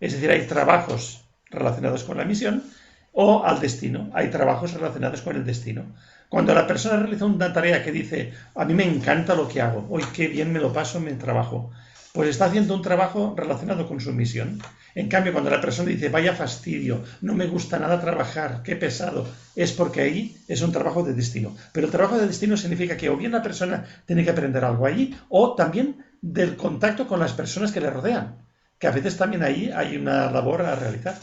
es decir, hay trabajos relacionados con la misión, o al destino, hay trabajos relacionados con el destino. Cuando la persona realiza una tarea que dice, a mí me encanta lo que hago, hoy qué bien me lo paso en mi trabajo, pues está haciendo un trabajo relacionado con su misión. En cambio, cuando la persona dice, vaya fastidio, no me gusta nada trabajar, qué pesado, es porque ahí es un trabajo de destino. Pero el trabajo de destino significa que o bien la persona tiene que aprender algo allí, o también del contacto con las personas que le rodean, que a veces también ahí hay una labor a realizar.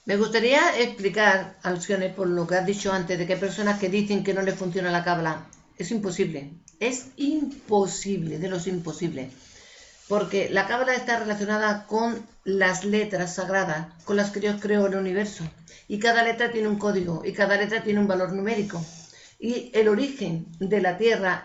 Me gustaría explicar, Alcione, por lo que has dicho antes, de que hay personas que dicen que no les funciona la cábala. Es imposible de los imposibles. Porque la cábala está relacionada con las letras sagradas, con las que Dios creó el universo. Y cada letra tiene un código, y cada letra tiene un valor numérico. Y el origen de la tierra,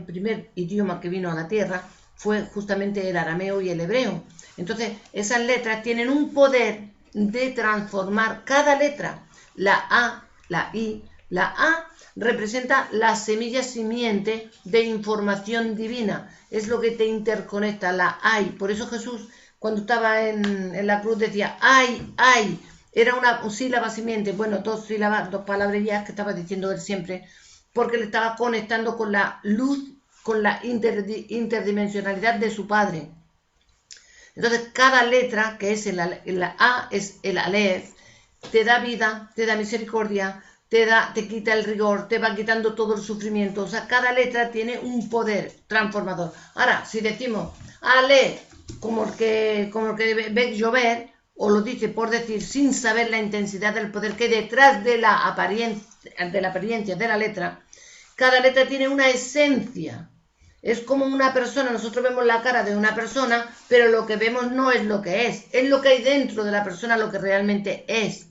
primer idioma que vino a la tierra, fue justamente el arameo y el hebreo. Entonces, esas letras tienen un poder de transformar cada letra. La A, la I, la A representa la semilla simiente de información divina. Es lo que te interconecta, la ay. Por eso Jesús, cuando estaba en la cruz, decía ay, ay. Era una sílaba simiente, bueno, dos sílabas, dos palabrillas que estaba diciendo él siempre, porque le estaba conectando con la luz, con la interdimensionalidad de su Padre. Entonces, cada letra, que es la A, es el Aleph, te da vida, te da misericordia, te quita el rigor, te va quitando todo el sufrimiento. O sea, cada letra tiene un poder transformador. Ahora, si decimos Ale, como el que ve llover, o lo dice por decir, sin saber la intensidad del poder que hay detrás de la apariencia de la letra, cada letra tiene una esencia. Es como una persona, nosotros vemos la cara de una persona, pero lo que vemos no es lo que es lo que hay dentro de la persona, lo que realmente es.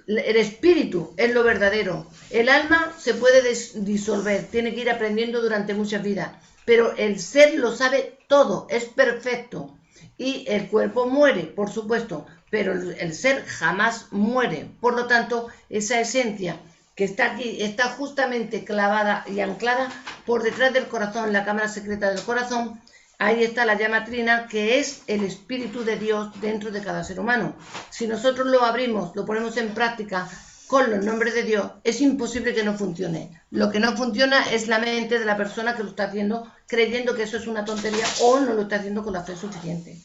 El espíritu es lo verdadero. El alma se puede disolver, tiene que ir aprendiendo durante muchas vidas, pero el ser lo sabe todo, es perfecto. Y el cuerpo muere, por supuesto, pero el ser jamás muere. Por lo tanto, esa esencia que está aquí, está justamente clavada y anclada por detrás del corazón, la cámara secreta del corazón. Ahí está la llama trina, que es el Espíritu de Dios dentro de cada ser humano. Si nosotros lo abrimos, lo ponemos en práctica con los nombres de Dios, es imposible que no funcione. Lo que no funciona es la mente de la persona que lo está haciendo, creyendo que eso es una tontería, o no lo está haciendo con la fe suficiente.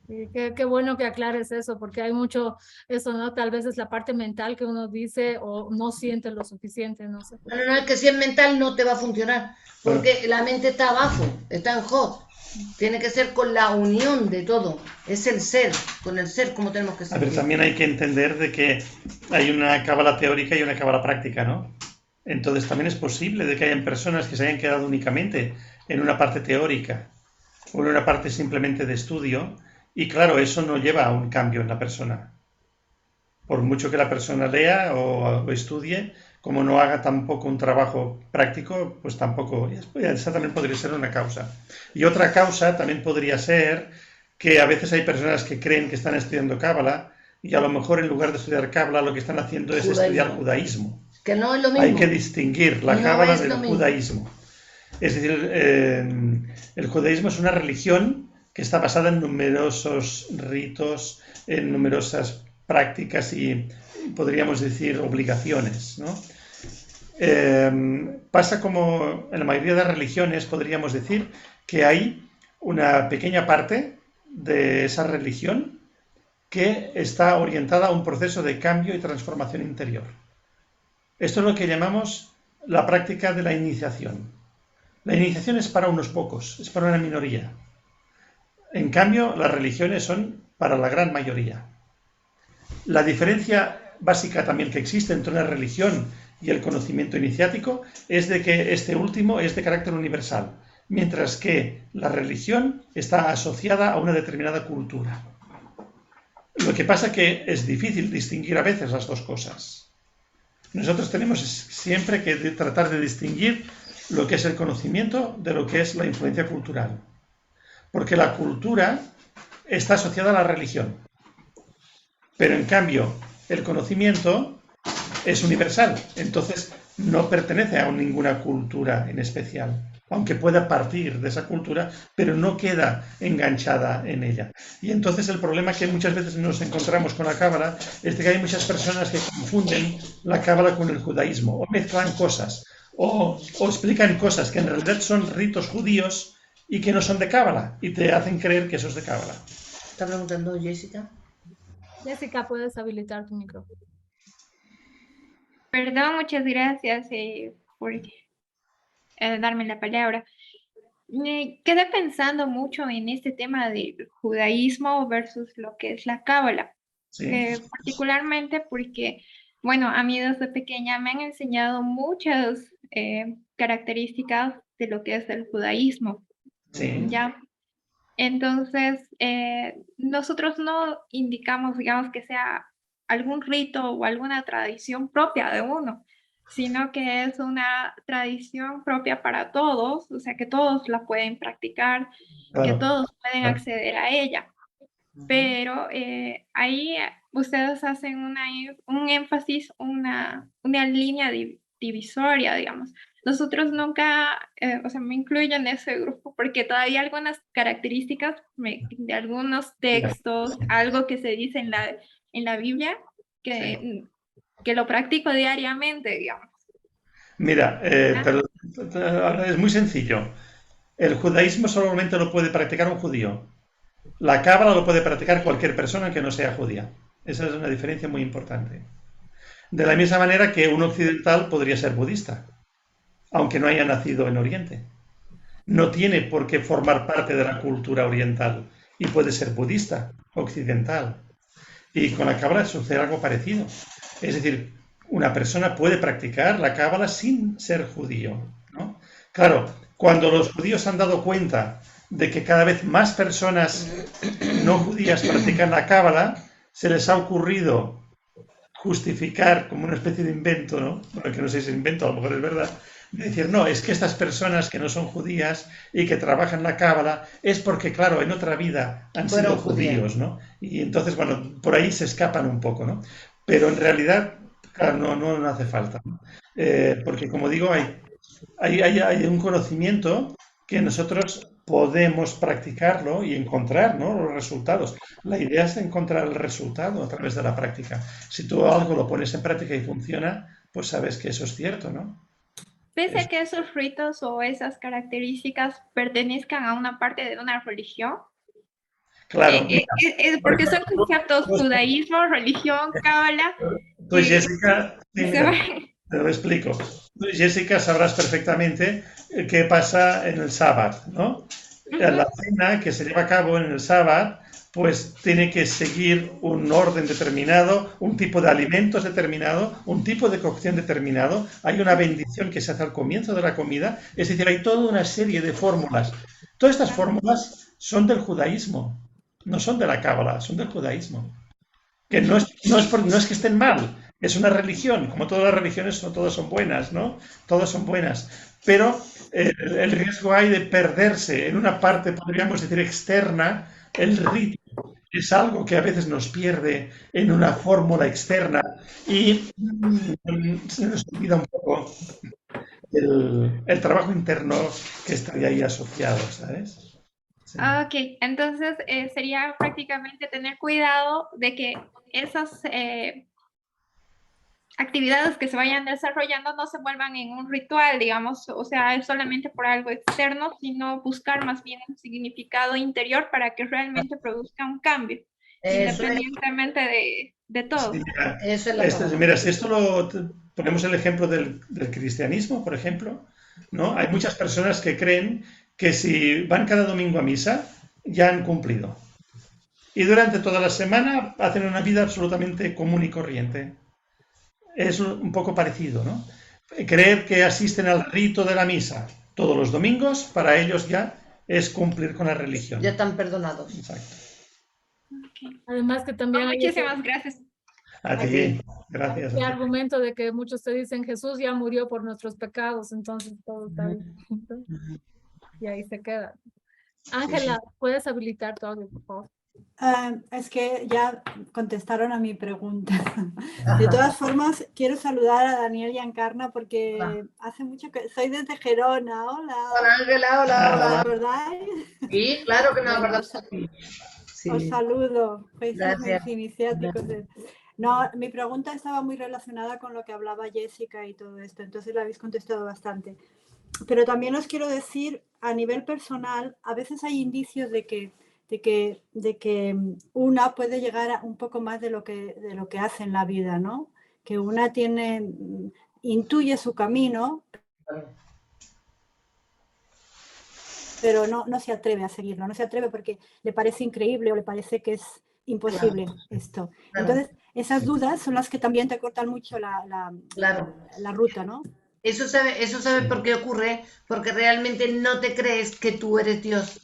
Sí, qué bueno que aclares eso, porque hay mucho eso, ¿no? Tal vez es la parte mental que uno dice o no siente lo suficiente, no sé. No, es que si es mental no te va a funcionar, porque la mente está abajo, está en hot. Tiene que ser con la unión de todo. Es el ser, con el ser como tenemos que ser. A ver, también hay que entender de que hay una cábala teórica y una cábala práctica, ¿no? Entonces también es posible de que hayan personas que se hayan quedado únicamente en una parte teórica o en una parte simplemente de estudio, y claro, eso no lleva a un cambio en la persona. Por mucho que la persona lea o estudie, como no haga tampoco un trabajo práctico, pues tampoco, esa también podría ser una causa. Y otra causa también podría ser que a veces hay personas que creen que están estudiando cábala y a lo mejor en lugar de estudiar cábala lo que están haciendo es estudiar judaísmo. Que no es lo mismo. Hay que distinguir la cábala del judaísmo. Es decir, el judaísmo es una religión que está basada en numerosos ritos, en numerosas prácticas y podríamos decir obligaciones, ¿no? Pasa como en la mayoría de las religiones, podríamos decir, que hay una pequeña parte de esa religión que está orientada a un proceso de cambio y transformación interior. Esto es lo que llamamos la práctica de la iniciación. La iniciación es para unos pocos, es para una minoría. En cambio, las religiones son para la gran mayoría. La diferencia básica también que existe entre una religión y el conocimiento iniciático es de que este último es de carácter universal, mientras que la religión está asociada a una determinada cultura. Lo que pasa es que es difícil distinguir a veces las dos cosas. Nosotros tenemos siempre que tratar de distinguir lo que es el conocimiento de lo que es la influencia cultural, porque la cultura está asociada a la religión. Pero en cambio, el conocimiento es universal, entonces no pertenece a ninguna cultura en especial, aunque pueda partir de esa cultura, pero no queda enganchada en ella. Y entonces el problema que muchas veces nos encontramos con la cábala es de que hay muchas personas que confunden la cábala con el judaísmo, o mezclan cosas, o explican cosas que en realidad son ritos judíos y que no son de Cábala, y te hacen creer que eso es de Cábala. ¿Está preguntando Jessica? Jessica, puedes habilitar tu micrófono. Perdón, muchas gracias por darme la palabra. Me quedé pensando mucho en este tema del judaísmo versus lo que es la cábala, Sí, particularmente porque, bueno, a mí desde pequeña me han enseñado muchas características de lo que es el judaísmo, sí, ¿ya? Entonces, nosotros no indicamos, digamos, que sea algún rito o alguna tradición propia de uno, sino que es una tradición propia para todos, o sea, que todos la pueden practicar, que claro, todos pueden claro. acceder a ella. Pero ahí ustedes hacen un énfasis, una línea divisoria, digamos. Nosotros nunca, o sea, me incluyo en ese grupo porque todavía algunas características de algunos Ya. textos, algo que se dice en la Biblia, Sí. que lo practico diariamente, digamos. Mira, ¿Ya? es muy sencillo. El judaísmo solamente lo puede practicar un judío. La cábala lo puede practicar cualquier persona que no sea judía. Esa es una diferencia muy importante. De la misma manera que un occidental podría ser budista, aunque no haya nacido en Oriente. No tiene por qué formar parte de la cultura oriental y puede ser budista, occidental. Y con la cábala sucede algo parecido. Es decir, una persona puede practicar la cábala sin ser judío, ¿no? Claro, cuando los judíos han dado cuenta de que cada vez más personas no judías practican la cábala, se les ha ocurrido justificar como una especie de invento, ¿no? Bueno, que no sé si es invento, a lo mejor es verdad, de decir, no, es que estas personas que no son judías y que trabajan la cábala es porque, claro, en otra vida han Fueron sido judíos, judíos. ¿no? Y entonces, bueno, por ahí se escapan un poco, ¿no? Pero en realidad, claro, no hace falta, ¿no? Porque, como digo, hay un conocimiento que nosotros podemos practicarlo y encontrar, ¿no?, los resultados. La idea es encontrar el resultado a través de la práctica. Si tú algo lo pones en práctica y funciona, pues sabes que eso es cierto, ¿no? Pese Es, a que esos ritos o esas características pertenezcan a una parte de una religión, claro, mira, por porque son ejemplo, conceptos judaísmo, religión, cábala, tú, que Jessica, sí, se mira, van. te lo explico. Tú, Jessica, sabrás perfectamente qué pasa en el sábado, ¿no? La cena que se lleva a cabo en el sábado, pues tiene que seguir un orden determinado, un tipo de alimentos determinado, un tipo de cocción determinado. Hay una bendición que se hace al comienzo de la comida. Es decir, hay toda una serie de fórmulas. Todas estas fórmulas son del judaísmo, no son de la cábala, son del judaísmo. Que no es que estén mal, es una religión, como todas las religiones, no todas son buenas, ¿no? Todas son buenas, pero el riesgo hay de perderse en una parte, podríamos decir, externa, el rito. Es algo que a veces nos pierde en una fórmula externa y se nos olvida un poco el trabajo interno que estaría ahí asociado, ¿sabes? Sí. Ok, entonces sería prácticamente tener cuidado de que esas actividades que se vayan desarrollando no se vuelvan en un ritual, digamos, o sea, es solamente por algo externo, sino buscar más bien un significado interior para que realmente produzca un cambio, Eso es, independientemente de todo. Sí, eso es la cábala. mira, si esto ponemos el ejemplo del cristianismo, por ejemplo, ¿no? Hay muchas personas que creen que si van cada domingo a misa, ya han cumplido. Y durante toda la semana hacen una vida absolutamente común y corriente. Es un poco parecido, ¿no? Creer que asisten al rito de la misa todos los domingos, para ellos ya es cumplir con la religión. Ya están perdonados. Exacto. Okay. Además que también hay Muchísimas gracias. A ti, gracias. el argumento de que muchos te dicen Jesús ya murió por nuestros pecados, entonces todo está bien. Y ahí se queda. Ángela, ¿puedes habilitar tu audio, por favor? Es que ya contestaron a mi pregunta. De todas formas, quiero saludar a Daniel y a Encarna porque hace mucho que soy desde Gerona. Hola. Hola Ángela, hola, ¿Os hola. acordáis? Sí, claro que me Bueno, acordamos. os saludo. Países Gracias. iniciáticos. No, mi pregunta estaba muy relacionada con lo que hablaba Jessica y todo esto, entonces la habéis contestado bastante. Pero también os quiero decir, a nivel personal, a veces hay indicios de que una puede llegar a un poco más de lo que hace en la vida, ¿no? Que una intuye su camino, pero no se atreve a seguirlo, no se atreve porque le parece increíble o le parece que es imposible esto. Entonces, esas dudas son las que también te cortan mucho la ruta, ¿no? Eso sabe por qué ocurre, porque realmente no te crees que tú eres Dios.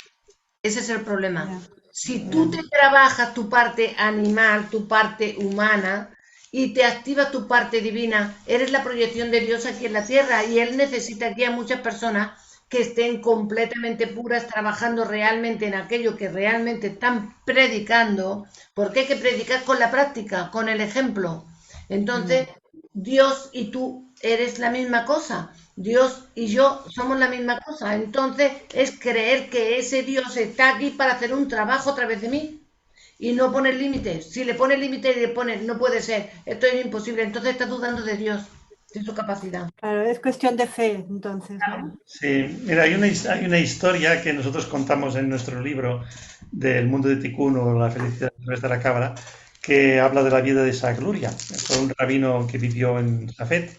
Ese es el problema. Si tú te trabajas tu parte animal, tu parte humana, y te activas tu parte divina, eres la proyección de Dios aquí en la tierra, y Él necesita aquí a muchas personas que estén completamente puras, trabajando realmente en aquello que realmente están predicando, porque hay que predicar con la práctica, con el ejemplo. Entonces, Dios y tú eres la misma cosa. Dios y yo somos la misma cosa. Entonces, es creer que ese Dios está aquí para hacer un trabajo a través de mí y no poner límites. Si le pones límites y le pones, no puede ser, esto es imposible, entonces estás dudando de Dios, de su capacidad. Claro, es cuestión de fe, entonces, ¿no? Sí, mira, hay una historia que nosotros contamos en nuestro libro del mundo de Tikkun o la felicidad a través de la Cábala, que habla de la vida de Isaac Luria. Fue un rabino que vivió en Safed,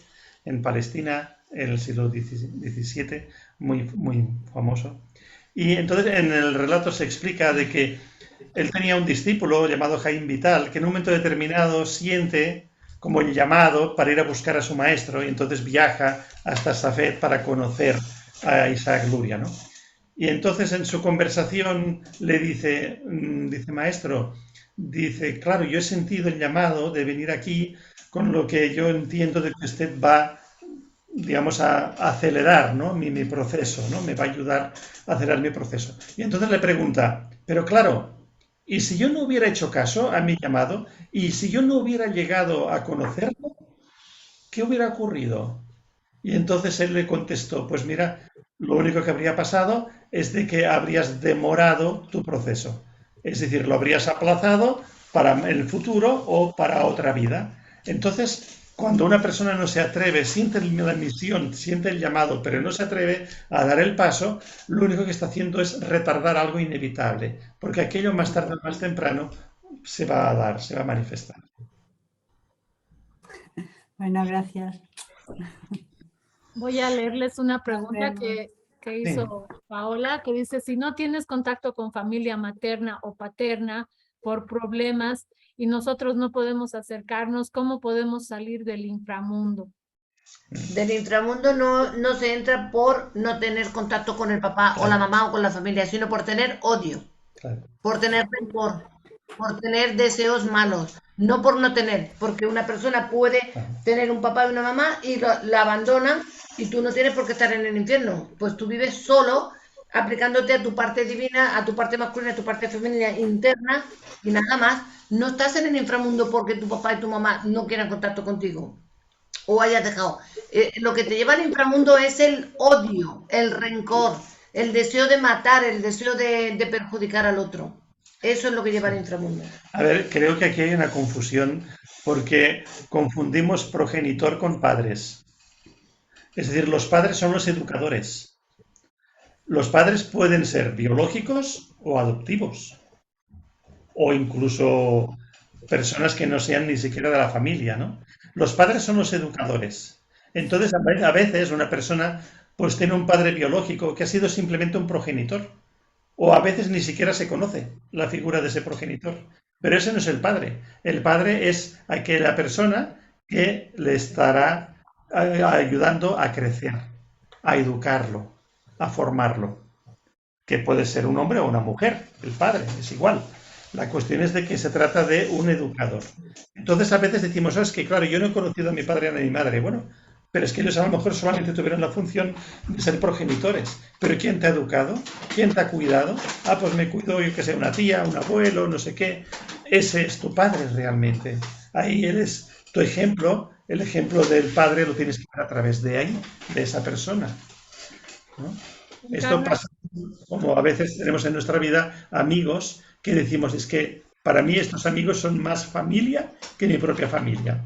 en Palestina, en el siglo XVII, muy famoso. Y entonces en el relato se explica de que él tenía un discípulo llamado Jaime Vital, que en un momento determinado siente como el llamado para ir a buscar a su maestro y entonces viaja hasta Safed para conocer a Isaac Luria, ¿no? Y entonces en su conversación le dice, maestro, dice, claro, yo he sentido el llamado de venir aquí, con lo que yo entiendo de que usted va, digamos, a acelerar, ¿no? mi proceso, ¿no? Me va a ayudar a acelerar mi proceso. Y entonces le pregunta, pero claro, ¿y si yo no hubiera hecho caso a mi llamado? ¿Y si yo no hubiera llegado a conocerlo? ¿Qué hubiera ocurrido? Y entonces él le contestó, pues mira, lo único que habría pasado es de que habrías demorado tu proceso. Es decir, lo habrías aplazado para el futuro o para otra vida. Entonces, cuando una persona no se atreve, siente la misión, siente el llamado, pero no se atreve a dar el paso, lo único que está haciendo es retardar algo inevitable, porque aquello más tarde o más temprano se va a dar, se va a manifestar. Bueno, gracias. Voy a leerles una pregunta que hizo Paola, que dice, si no tienes contacto con familia materna o paterna por problemas y nosotros no podemos acercarnos, ¿cómo podemos salir del inframundo? Del inframundo no se entra por no tener contacto con el papá o la mamá o con la familia, sino por tener odio, por tener rencor, por tener deseos malos, no por no tener, porque una persona puede tener un papá y una mamá y la abandonan y tú no tienes por qué estar en el infierno, pues tú vives solo aplicándote a tu parte divina, a tu parte masculina, a tu parte femenina interna y nada más. No estás en el inframundo porque tu papá y tu mamá no quieran contacto contigo o hayas dejado. Lo que te lleva al inframundo es el odio, el rencor, el deseo de matar, el deseo de perjudicar al otro. Eso es lo que lleva al inframundo. A ver, creo que aquí hay una confusión porque confundimos progenitor con padres. Es decir, los padres son los educadores. Los padres pueden ser biológicos o adoptivos, o incluso personas que no sean ni siquiera de la familia, ¿no? Los padres son los educadores. Entonces, a veces una persona pues tiene un padre biológico que ha sido simplemente un progenitor, o a veces ni siquiera se conoce la figura de ese progenitor. Pero ese no es el padre. El padre es aquella persona que le estará ayudando a crecer, a educarlo, a formarlo, que puede ser un hombre o una mujer, el padre, es igual. La cuestión es de que se trata de un educador. Entonces a veces decimos, es que claro, yo no he conocido a mi padre ni a mi madre. Bueno, pero es que ellos a lo mejor solamente tuvieron la función de ser progenitores. Pero ¿quién te ha educado? ¿Quién te ha cuidado? Ah, pues me cuidó, yo que sé, una tía, un abuelo, no sé qué. Ese es tu padre realmente. Ahí él es tu ejemplo. El ejemplo del padre lo tienes que ver a través de ahí, de esa persona, ¿no? Esto pasa como a veces tenemos en nuestra vida amigos que decimos, es que Para mí estos amigos son más familia que mi propia familia.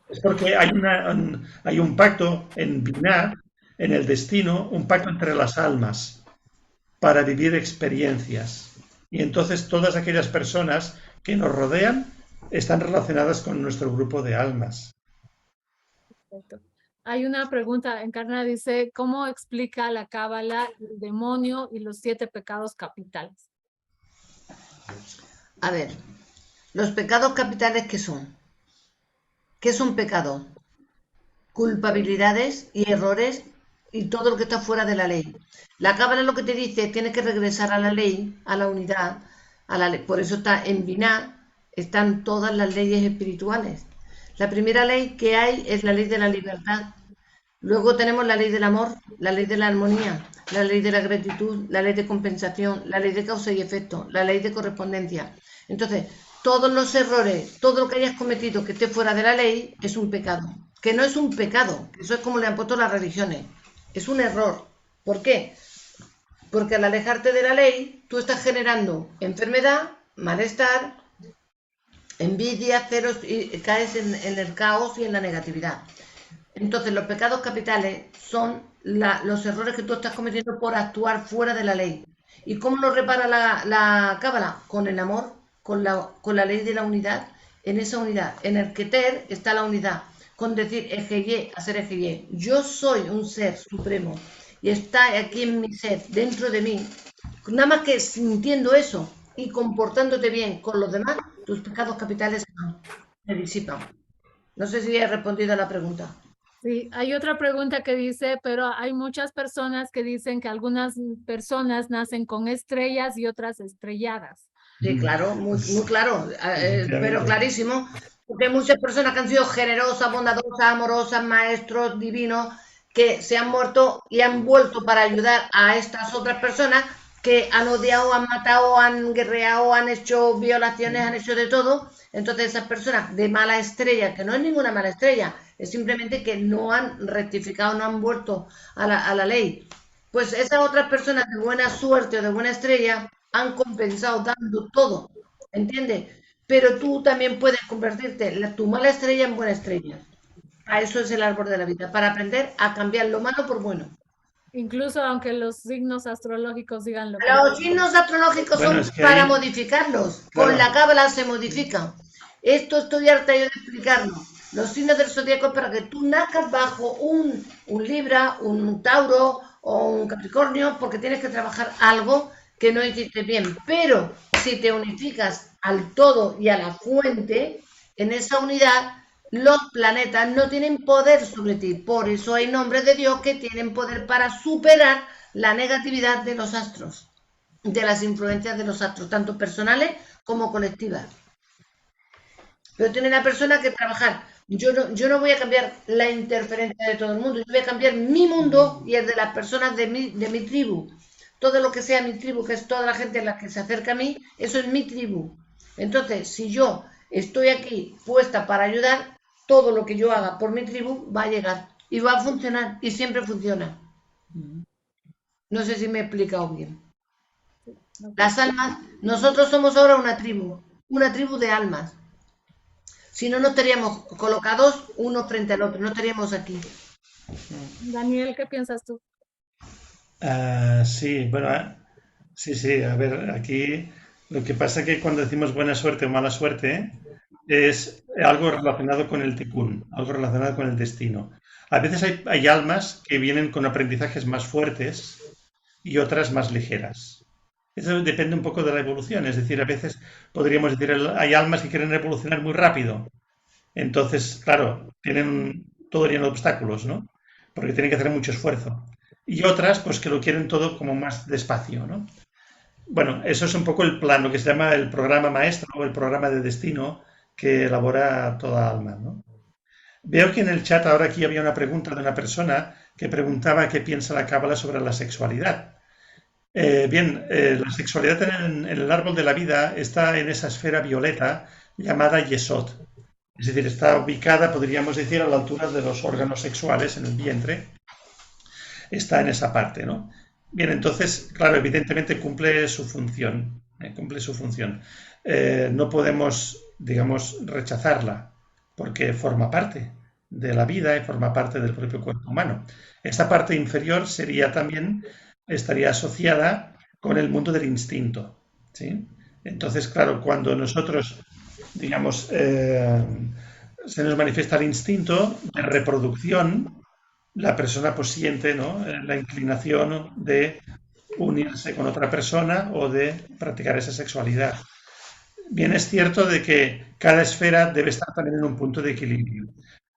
Es porque hay un pacto en Binah, en el destino, un pacto entre las almas para vivir experiencias. Y entonces todas aquellas personas que nos rodean están relacionadas con nuestro grupo de almas. Perfecto. Hay una pregunta, Encarna dice, ¿cómo explica la Cábala el demonio y los 7 pecados capitales? A ver, los pecados capitales, ¿qué son? ¿Qué es un pecado? Culpabilidades y errores y todo lo que está fuera de la ley. La Cábala lo que te dice, tienes que regresar a la ley, a la unidad, a la ley. Por eso está en Binah, están todas las leyes espirituales. La primera ley que hay es la ley de la libertad. Luego tenemos la ley del amor, la ley de la armonía, la ley de la gratitud, la ley de compensación, la ley de causa y efecto, la ley de correspondencia. Entonces, todos los errores, todo lo que hayas cometido que esté fuera de la ley es un pecado. Que no es un pecado, eso es como le han puesto las religiones. Es un error. ¿Por qué? Porque al alejarte de la ley, tú estás generando enfermedad, malestar, envidia, celos y caes en el caos y en la negatividad. Entonces, los pecados capitales son los errores que tú estás cometiendo por actuar fuera de la ley. ¿Y cómo lo repara la Cábala? Con el amor, con la ley de la unidad. En esa unidad, en el Keter está la unidad. Con decir Ejeye, hacer Ejeye. Yo soy un ser supremo y está aquí en mi ser, dentro de mí. Nada más que sintiendo eso y comportándote bien con los demás, tus pecados capitales se disipan. No sé si he respondido a la pregunta. Sí, hay otra pregunta que dice, pero hay muchas personas que dicen que algunas personas nacen con estrellas y otras estrelladas. Sí, claro, muy claro, pero clarísimo, porque hay muchas personas que han sido generosas, bondadosas, amorosas, maestros divinos, que se han muerto y han vuelto para ayudar a estas otras personas que han odiado, han matado, han guerreado, han hecho violaciones, han hecho de todo. Entonces esas personas de mala estrella, que no es ninguna mala estrella, es simplemente que no han rectificado, no han vuelto a la ley. Pues esas otras personas de buena suerte o de buena estrella han compensado dando todo, ¿entiendes? Pero tú también puedes convertirte tu mala estrella en buena estrella. A eso es el árbol de la vida, para aprender a cambiar lo malo por bueno. Incluso aunque los signos astrológicos digan lo Los signos astrológicos son para modificarlos. Claro. Con la Cábala se modifican. Esto estoy harta yo de explicarlo. Los signos del zodíaco es para que tú nazcas bajo un Libra, un Tauro o un Capricornio, porque tienes que trabajar algo que no hiciste bien. Pero si te unificas al todo y a la fuente, en esa unidad, los planetas no tienen poder sobre ti. Por eso hay nombres de Dios que tienen poder para superar la negatividad de los astros, de las influencias de los astros, tanto personales como colectivas. Pero tiene la persona que trabajar. Yo no voy a cambiar la interferencia de todo el mundo, yo voy a cambiar mi mundo y el de las personas de mi tribu. Todo lo que sea mi tribu, que es toda la gente a la que se acerca a mí, eso es mi tribu. Entonces, si yo estoy aquí puesta para ayudar, todo lo que yo haga por mi tribu va a llegar y va a funcionar y siempre funciona. No sé si me he explicado bien. Las almas, nosotros somos ahora una tribu de almas. Si no, no estaríamos colocados uno frente al otro, no estaríamos aquí. Daniel, ¿qué piensas tú? Sí, bueno, sí, a ver, aquí lo que pasa es que cuando decimos buena suerte o mala suerte es algo relacionado con el tikkun, algo relacionado con el destino. A veces hay almas que vienen con aprendizajes más fuertes y otras más ligeras. Eso depende un poco de la evolución, es decir, a veces podríamos decir, hay almas que quieren evolucionar muy rápido. Entonces, claro, tienen todo lleno de obstáculos, ¿no? Porque tienen que hacer mucho esfuerzo. Y otras, pues que lo quieren todo como más despacio, ¿no? Bueno, eso es un poco el plan, lo que se llama el programa maestro o el programa de destino que elabora toda alma, ¿no? Veo que en el chat ahora aquí había una pregunta de una persona que preguntaba qué piensa la Cábala sobre la sexualidad. La sexualidad en el árbol de la vida está en esa esfera violeta llamada Yesod. Es decir, está ubicada, podríamos decir, a la altura de los órganos sexuales en el vientre. Está en esa parte, ¿no? Bien, entonces, claro, evidentemente cumple su función. cumple su función. No podemos, digamos, rechazarla porque forma parte de la vida y forma parte del propio cuerpo humano. Esta parte inferior estaría asociada con el mundo del instinto, ¿sí? Entonces, claro, cuando nosotros, digamos, se nos manifiesta el instinto de reproducción, la persona pues siente, ¿no?, la inclinación de unirse con otra persona o de practicar esa sexualidad. Bien es cierto de que cada esfera debe estar también en un punto de equilibrio,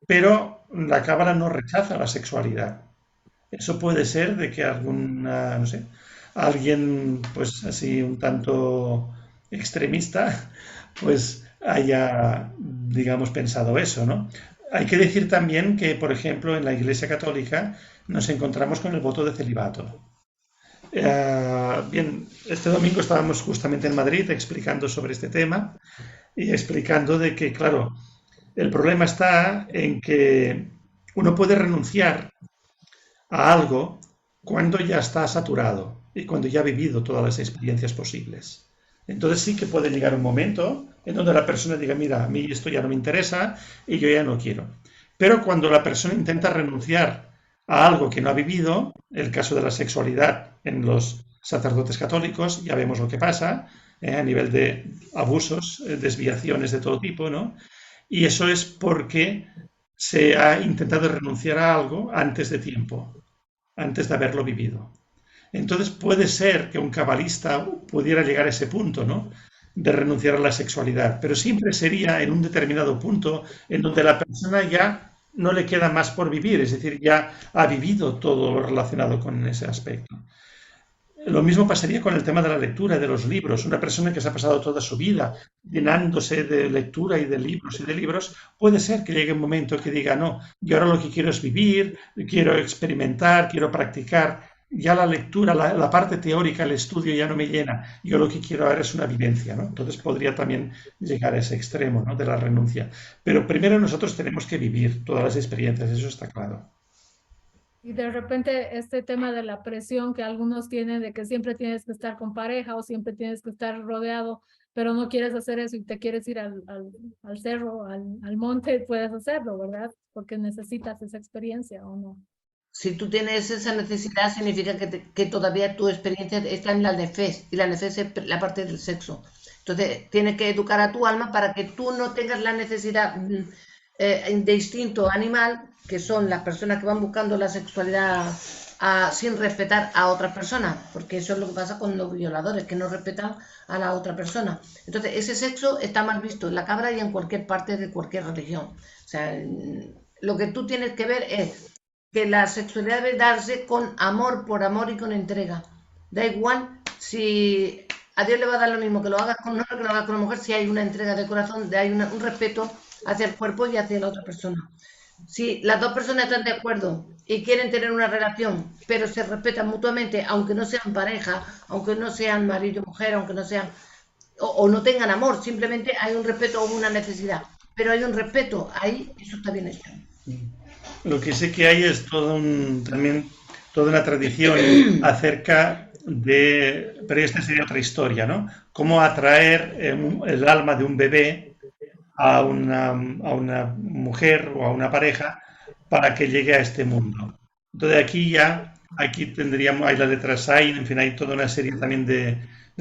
pero la cábala no rechaza la sexualidad. Eso puede ser de que no sé, alguien pues así un tanto extremista pues haya, digamos, pensado eso, ¿no? Hay que decir también que, por ejemplo, en la Iglesia Católica nos encontramos con el voto de celibato. Bien, este domingo estábamos justamente en Madrid explicando sobre este tema y explicando de que, claro, el problema está en que uno puede renunciar a algo cuando ya está saturado y cuando ya ha vivido todas las experiencias posibles. Entonces sí que puede llegar un momento en donde la persona diga, mira, a mí esto ya no me interesa y yo ya no quiero. Pero cuando la persona intenta renunciar a algo que no ha vivido, el caso de la sexualidad en los sacerdotes católicos, ya vemos lo que pasa, a nivel de abusos, desviaciones de todo tipo, ¿no? Y eso es porque se ha intentado renunciar a algo antes de tiempo, antes de haberlo vivido. Entonces puede ser que un cabalista pudiera llegar a ese punto, ¿no?, de renunciar a la sexualidad, pero siempre sería en un determinado punto en donde la persona ya no le queda más por vivir, es decir, ya ha vivido todo lo relacionado con ese aspecto. Lo mismo pasaría con el tema de la lectura y de los libros. Una persona que se ha pasado toda su vida llenándose de lectura y de libros, puede ser que llegue un momento que diga, no, yo ahora lo que quiero es vivir, quiero experimentar, quiero practicar. Ya la lectura, la parte teórica, el estudio ya no me llena. Yo lo que quiero ahora es una vivencia, ¿no? Entonces podría también llegar a ese extremo, ¿no?, de la renuncia. Pero primero nosotros tenemos que vivir todas las experiencias, eso está claro. Y de repente este tema de la presión que algunos tienen de que siempre tienes que estar con pareja o siempre tienes que estar rodeado, pero no quieres hacer eso y te quieres ir al cerro, al monte, puedes hacerlo, ¿verdad? Porque necesitas esa experiencia, ¿o no? Si tú tienes esa necesidad, significa que todavía tu experiencia está en la nefes, y la nefes es la parte del sexo. Entonces, tienes que educar a tu alma para que tú no tengas la necesidad de instinto animal, que son las personas que van buscando la sexualidad sin respetar a otras personas, porque eso es lo que pasa con los violadores, que no respetan a la otra persona. Entonces, ese sexo está mal visto en la cabra y en cualquier parte de cualquier religión. O sea, lo que tú tienes que ver es que la sexualidad debe darse con amor por amor y con entrega. Da igual si a Dios le va a dar lo mismo que lo hagas con un hombre que lo hagas con una mujer, si hay una entrega de corazón, hay un respeto hacia el cuerpo y hacia la otra persona. Si las dos personas están de acuerdo y quieren tener una relación, pero se respetan mutuamente, aunque no sean pareja, aunque no sean marido y mujer, aunque no sean o no tengan amor, simplemente hay un respeto o una necesidad, pero hay un respeto, ahí eso está bien hecho. Lo que sé que hay es también toda una tradición acerca de, pero esta sería otra historia, ¿no? Cómo atraer el alma de un bebé a una mujer o a una pareja para que llegue a este mundo. Entonces aquí tendríamos, hay la letra Sain, en fin, hay toda una serie también de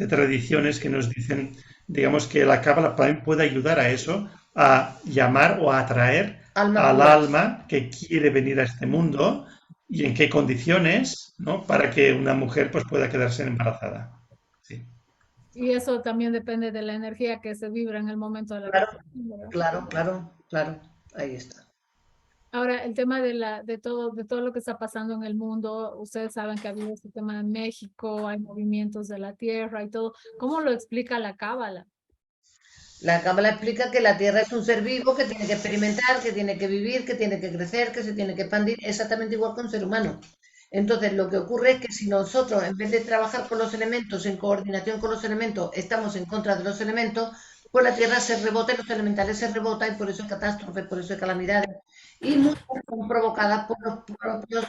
tradiciones que nos dicen, digamos, que la cábala también puede ayudar a eso, a llamar o a atraer al alma que quiere venir a este mundo y en qué condiciones, ¿no?, para que una mujer pues pueda quedarse embarazada. Sí. Y eso también depende de la energía que se vibra en el momento de la Claro, ahí está. Ahora, el tema de todo lo que está pasando en el mundo, ustedes saben que ha habido este tema en México, hay movimientos de la tierra y todo. ¿Cómo lo explica la cábala? La cábala explica que la tierra es un ser vivo que tiene que experimentar, que tiene que vivir, que tiene que crecer, que se tiene que expandir, exactamente igual que un ser humano. Entonces, lo que ocurre es que si nosotros, en vez de trabajar con los elementos, en coordinación con los elementos, estamos en contra de los elementos, pues la tierra se rebota y los elementales se rebotan y por eso hay catástrofes, por eso hay calamidades. Y muchas son provocadas por los propios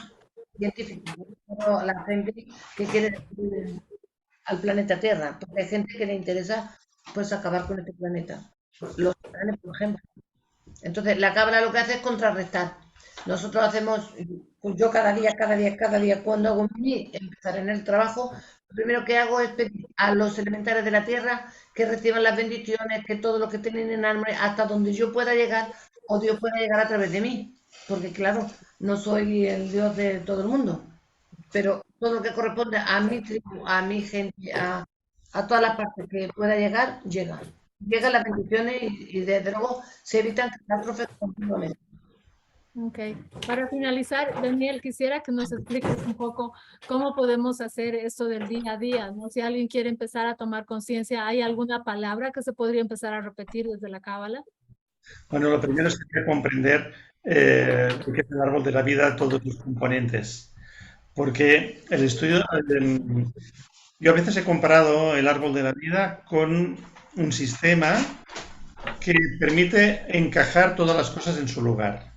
científicos, por la gente que quiere al planeta Tierra, porque hay gente que le interesa pues acabar con este planeta. Los titanes, por ejemplo. Entonces, la cábala lo que hace es contrarrestar. Nosotros hacemos, pues yo cada día, cuando hago empezar en el trabajo, lo primero que hago es pedir a los elementales de la tierra que reciban las bendiciones, que todo lo que tienen en hambre, hasta donde yo pueda llegar, o Dios pueda llegar a través de mí. Porque claro, no soy el Dios de todo el mundo, pero todo lo que corresponde a mi tribu, a mi gente, a todas las partes que pueda llegar, llega. Llegan las bendiciones y desde luego se evitan catástrofes continuamente. Ok. Para finalizar, Daniel, quisiera que nos expliques un poco cómo podemos hacer esto del día a día, ¿no? Si alguien quiere empezar a tomar conciencia, ¿hay alguna palabra que se podría empezar a repetir desde la cábala? Bueno, lo primero es que hay que comprender lo que es el árbol de la vida, todos sus componentes. Porque el estudio, yo a veces he comparado el árbol de la vida con un sistema que permite encajar todas las cosas en su lugar.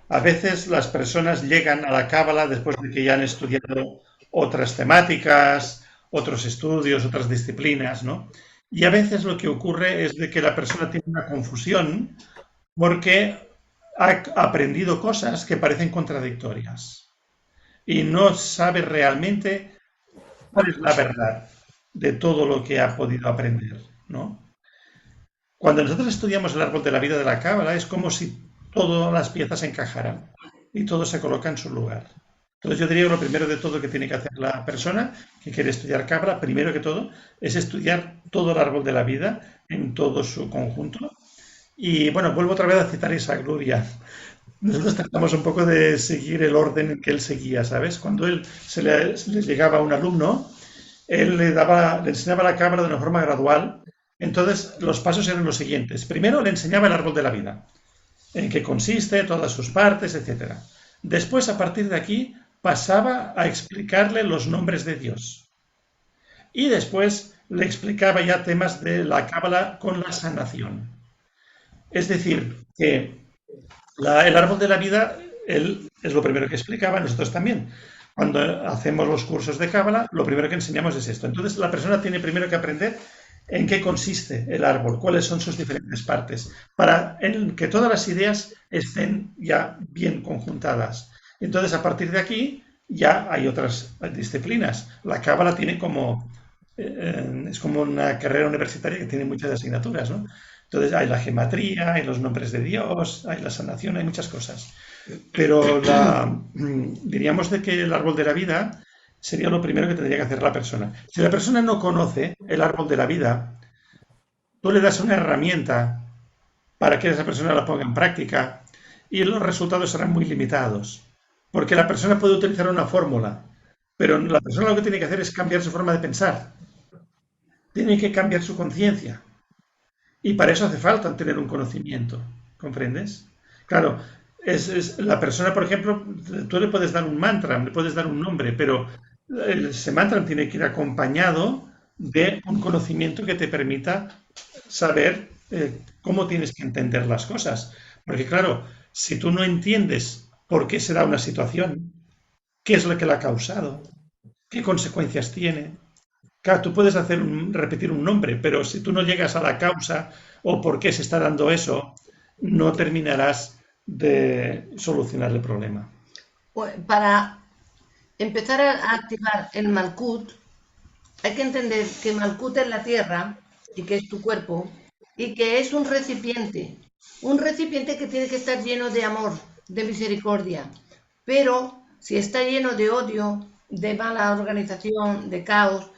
A veces las personas llegan a la cábala después de que ya han estudiado otras temáticas, otros estudios, otras disciplinas, ¿no? Y a veces lo que ocurre es de que la persona tiene una confusión porque ha aprendido cosas que parecen contradictorias y no sabe realmente cuál es la verdad de todo lo que ha podido aprender, ¿no? Cuando nosotros estudiamos el árbol de la vida de la cábala es como si todas las piezas encajaran y todo se coloca en su lugar. Entonces yo diría que lo primero de todo que tiene que hacer la persona que quiere estudiar cábala, primero que todo, es estudiar todo el árbol de la vida en todo su conjunto. Y bueno, vuelvo otra vez a citar esa Gloria. Nosotros tratamos un poco de seguir el orden que él seguía, ¿sabes? Cuando él se le llegaba a un alumno, él le enseñaba la cábala de una forma gradual. Entonces los pasos eran los siguientes. Primero le enseñaba el árbol de la vida, en qué consiste, todas sus partes, etc. Después, a partir de aquí, pasaba a explicarle los nombres de Dios. Y después le explicaba ya temas de la cábala con la sanación. Es decir, que el árbol de la vida, él es lo primero que explicaba, nosotros también. Cuando hacemos los cursos de cábala, lo primero que enseñamos es esto. Entonces, la persona tiene primero que aprender en qué consiste el árbol, cuáles son sus diferentes partes, para que todas las ideas estén ya bien conjuntadas. Entonces, a partir de aquí, ya hay otras disciplinas. La cábala tiene es como una carrera universitaria que tiene muchas asignaturas, ¿no? Entonces, hay la gematría, hay los nombres de Dios, hay la sanación, hay muchas cosas. Pero diríamos de que el árbol de la vida sería lo primero que tendría que hacer la persona. Si la persona no conoce el árbol de la vida, tú le das una herramienta para que esa persona la ponga en práctica y los resultados serán muy limitados. Porque la persona puede utilizar una fórmula, pero la persona lo que tiene que hacer es cambiar su forma de pensar. Tiene que cambiar su conciencia. Y para eso hace falta tener un conocimiento. ¿Comprendes? Claro, la persona, por ejemplo, tú le puedes dar un mantra, le puedes dar un nombre, pero ese mantra tiene que ir acompañado de un conocimiento que te permita saber cómo tienes que entender las cosas. Porque claro, si tú no entiendes por qué se da una situación, qué es lo que la ha causado, qué consecuencias tiene. Claro, tú puedes repetir un nombre, pero si tú no llegas a la causa o por qué se está dando eso, no terminarás de solucionar el problema. Pues para empezar a activar el Malkut, hay que entender que Malkut es la tierra y que es tu cuerpo y que es un recipiente que tiene que estar lleno de amor, de misericordia. Pero si está lleno de odio, de mala organización, de caos,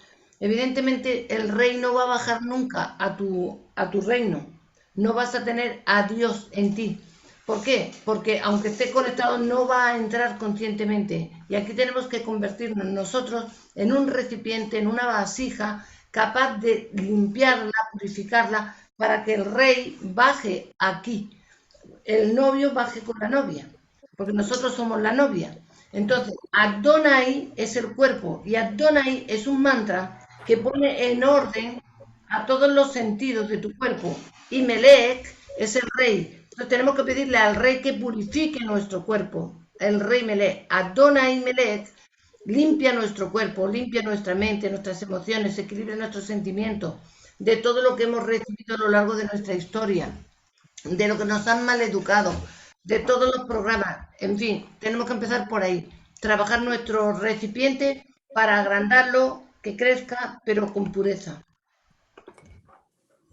evidentemente el rey no va a bajar nunca a tu reino. No vas a tener a Dios en ti. ¿Por qué? Porque aunque esté conectado no va a entrar conscientemente. Y aquí tenemos que convertirnos nosotros en un recipiente, en una vasija capaz de limpiarla, purificarla, para que el rey baje aquí. El novio baje con la novia, porque nosotros somos la novia. Entonces, Adonai es el cuerpo y Adonai es un mantra que pone en orden a todos los sentidos de tu cuerpo. Y Melech es el rey. Entonces tenemos que pedirle al rey que purifique nuestro cuerpo. El rey Melech, Adonai Melech, limpia nuestro cuerpo, limpia nuestra mente, nuestras emociones, equilibra nuestros sentimientos, de todo lo que hemos recibido a lo largo de nuestra historia, de lo que nos han maleducado, de todos los programas. En fin, tenemos que empezar por ahí. Trabajar nuestro recipiente para agrandarlo, que crezca, pero con pureza.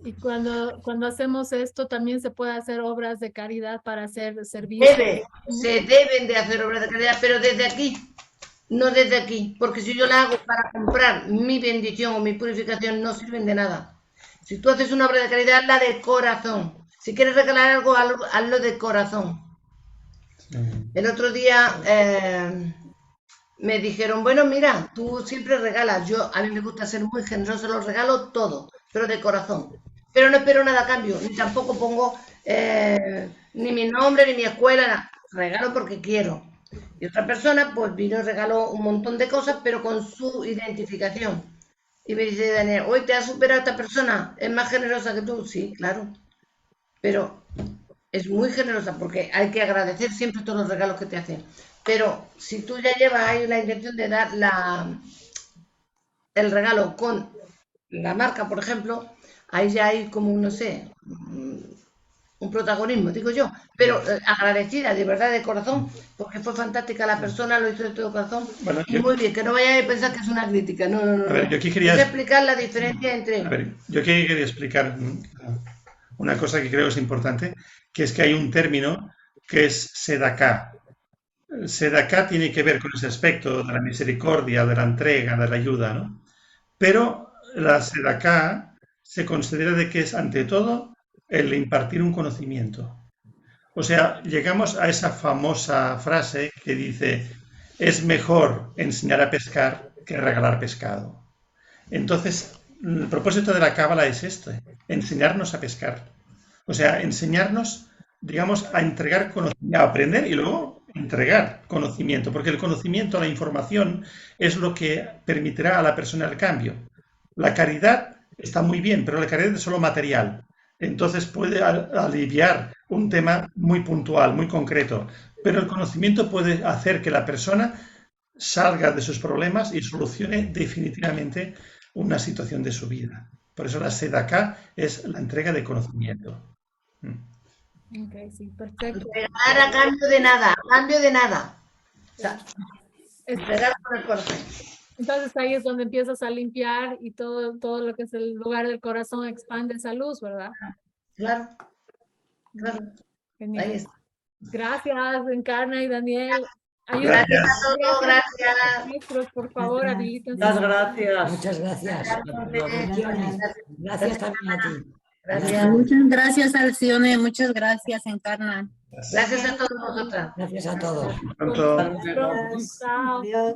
Y cuando hacemos esto, también se puede hacer obras de caridad para hacer servicio. Se deben de hacer obras de caridad, pero desde aquí, no desde aquí, porque si yo la hago para comprar mi bendición o mi purificación, no sirven de nada. Si tú haces una obra de caridad, hazla de corazón. Si quieres regalar algo, hazlo de corazón. El otro día me dijeron, bueno, mira, tú siempre regalas. A mí me gusta ser muy generoso, lo regalo todo, pero de corazón. Pero no espero nada a cambio, ni tampoco pongo ni mi nombre, ni mi escuela, nada. Regalo porque quiero. Y otra persona, pues vino y regaló un montón de cosas, pero con su identificación. Y me dice Daniel, hoy te ha superado esta persona, ¿es más generosa que tú? Sí, claro. Pero es muy generosa porque hay que agradecer siempre todos los regalos que te hacen. Pero si tú ya llevas ahí la intención de dar el regalo con la marca, por ejemplo, ahí ya hay como, no sé, un protagonismo, digo yo, pero agradecida de verdad, de corazón, porque fue fantástica la persona, lo hizo de todo corazón. Bueno, y muy bien, que no vayáis a pensar que es una crítica, no. A ver, yo aquí quería explicar la diferencia entre... A ver, yo aquí quería explicar una cosa que creo es importante, que es que hay un término que es Sedaká. Sedaká tiene que ver con ese aspecto de la misericordia, de la entrega, de la ayuda, ¿no? Pero la Sedaká se considera de que es, ante todo, el impartir un conocimiento. O sea, llegamos a esa famosa frase que dice, es mejor enseñar a pescar que regalar pescado. Entonces, el propósito de la cábala es este, enseñarnos a pescar. O sea, enseñarnos, digamos, a entregar conocimiento, a aprender y luego entregar conocimiento, porque el conocimiento, la información, es lo que permitirá a la persona el cambio. La caridad está muy bien, pero la caridad es solo material. Entonces puede aliviar un tema muy puntual, muy concreto, pero el conocimiento puede hacer que la persona salga de sus problemas y solucione definitivamente una situación de su vida. Por eso la Sedaká es la entrega de conocimiento. Ok, sí, perfecto. Entregar a cambio de nada, a cambio de nada. O sea, entregar con el corazón. Entonces ahí es donde empiezas a limpiar y todo lo que es el lugar del corazón expande esa luz, ¿verdad? Claro. Genial. Ahí está. Gracias, Encarna y Daniel. Gracias a todos, gracias. Maestros, por favor, habilítense. Muchas gracias. Muchas gracias. Gracias también a ti. Gracias. Muchas gracias, Alcione. Muchas gracias, Encarna. Gracias a todos vosotras. Gracias a todos. Pronto. Chao. Adiós.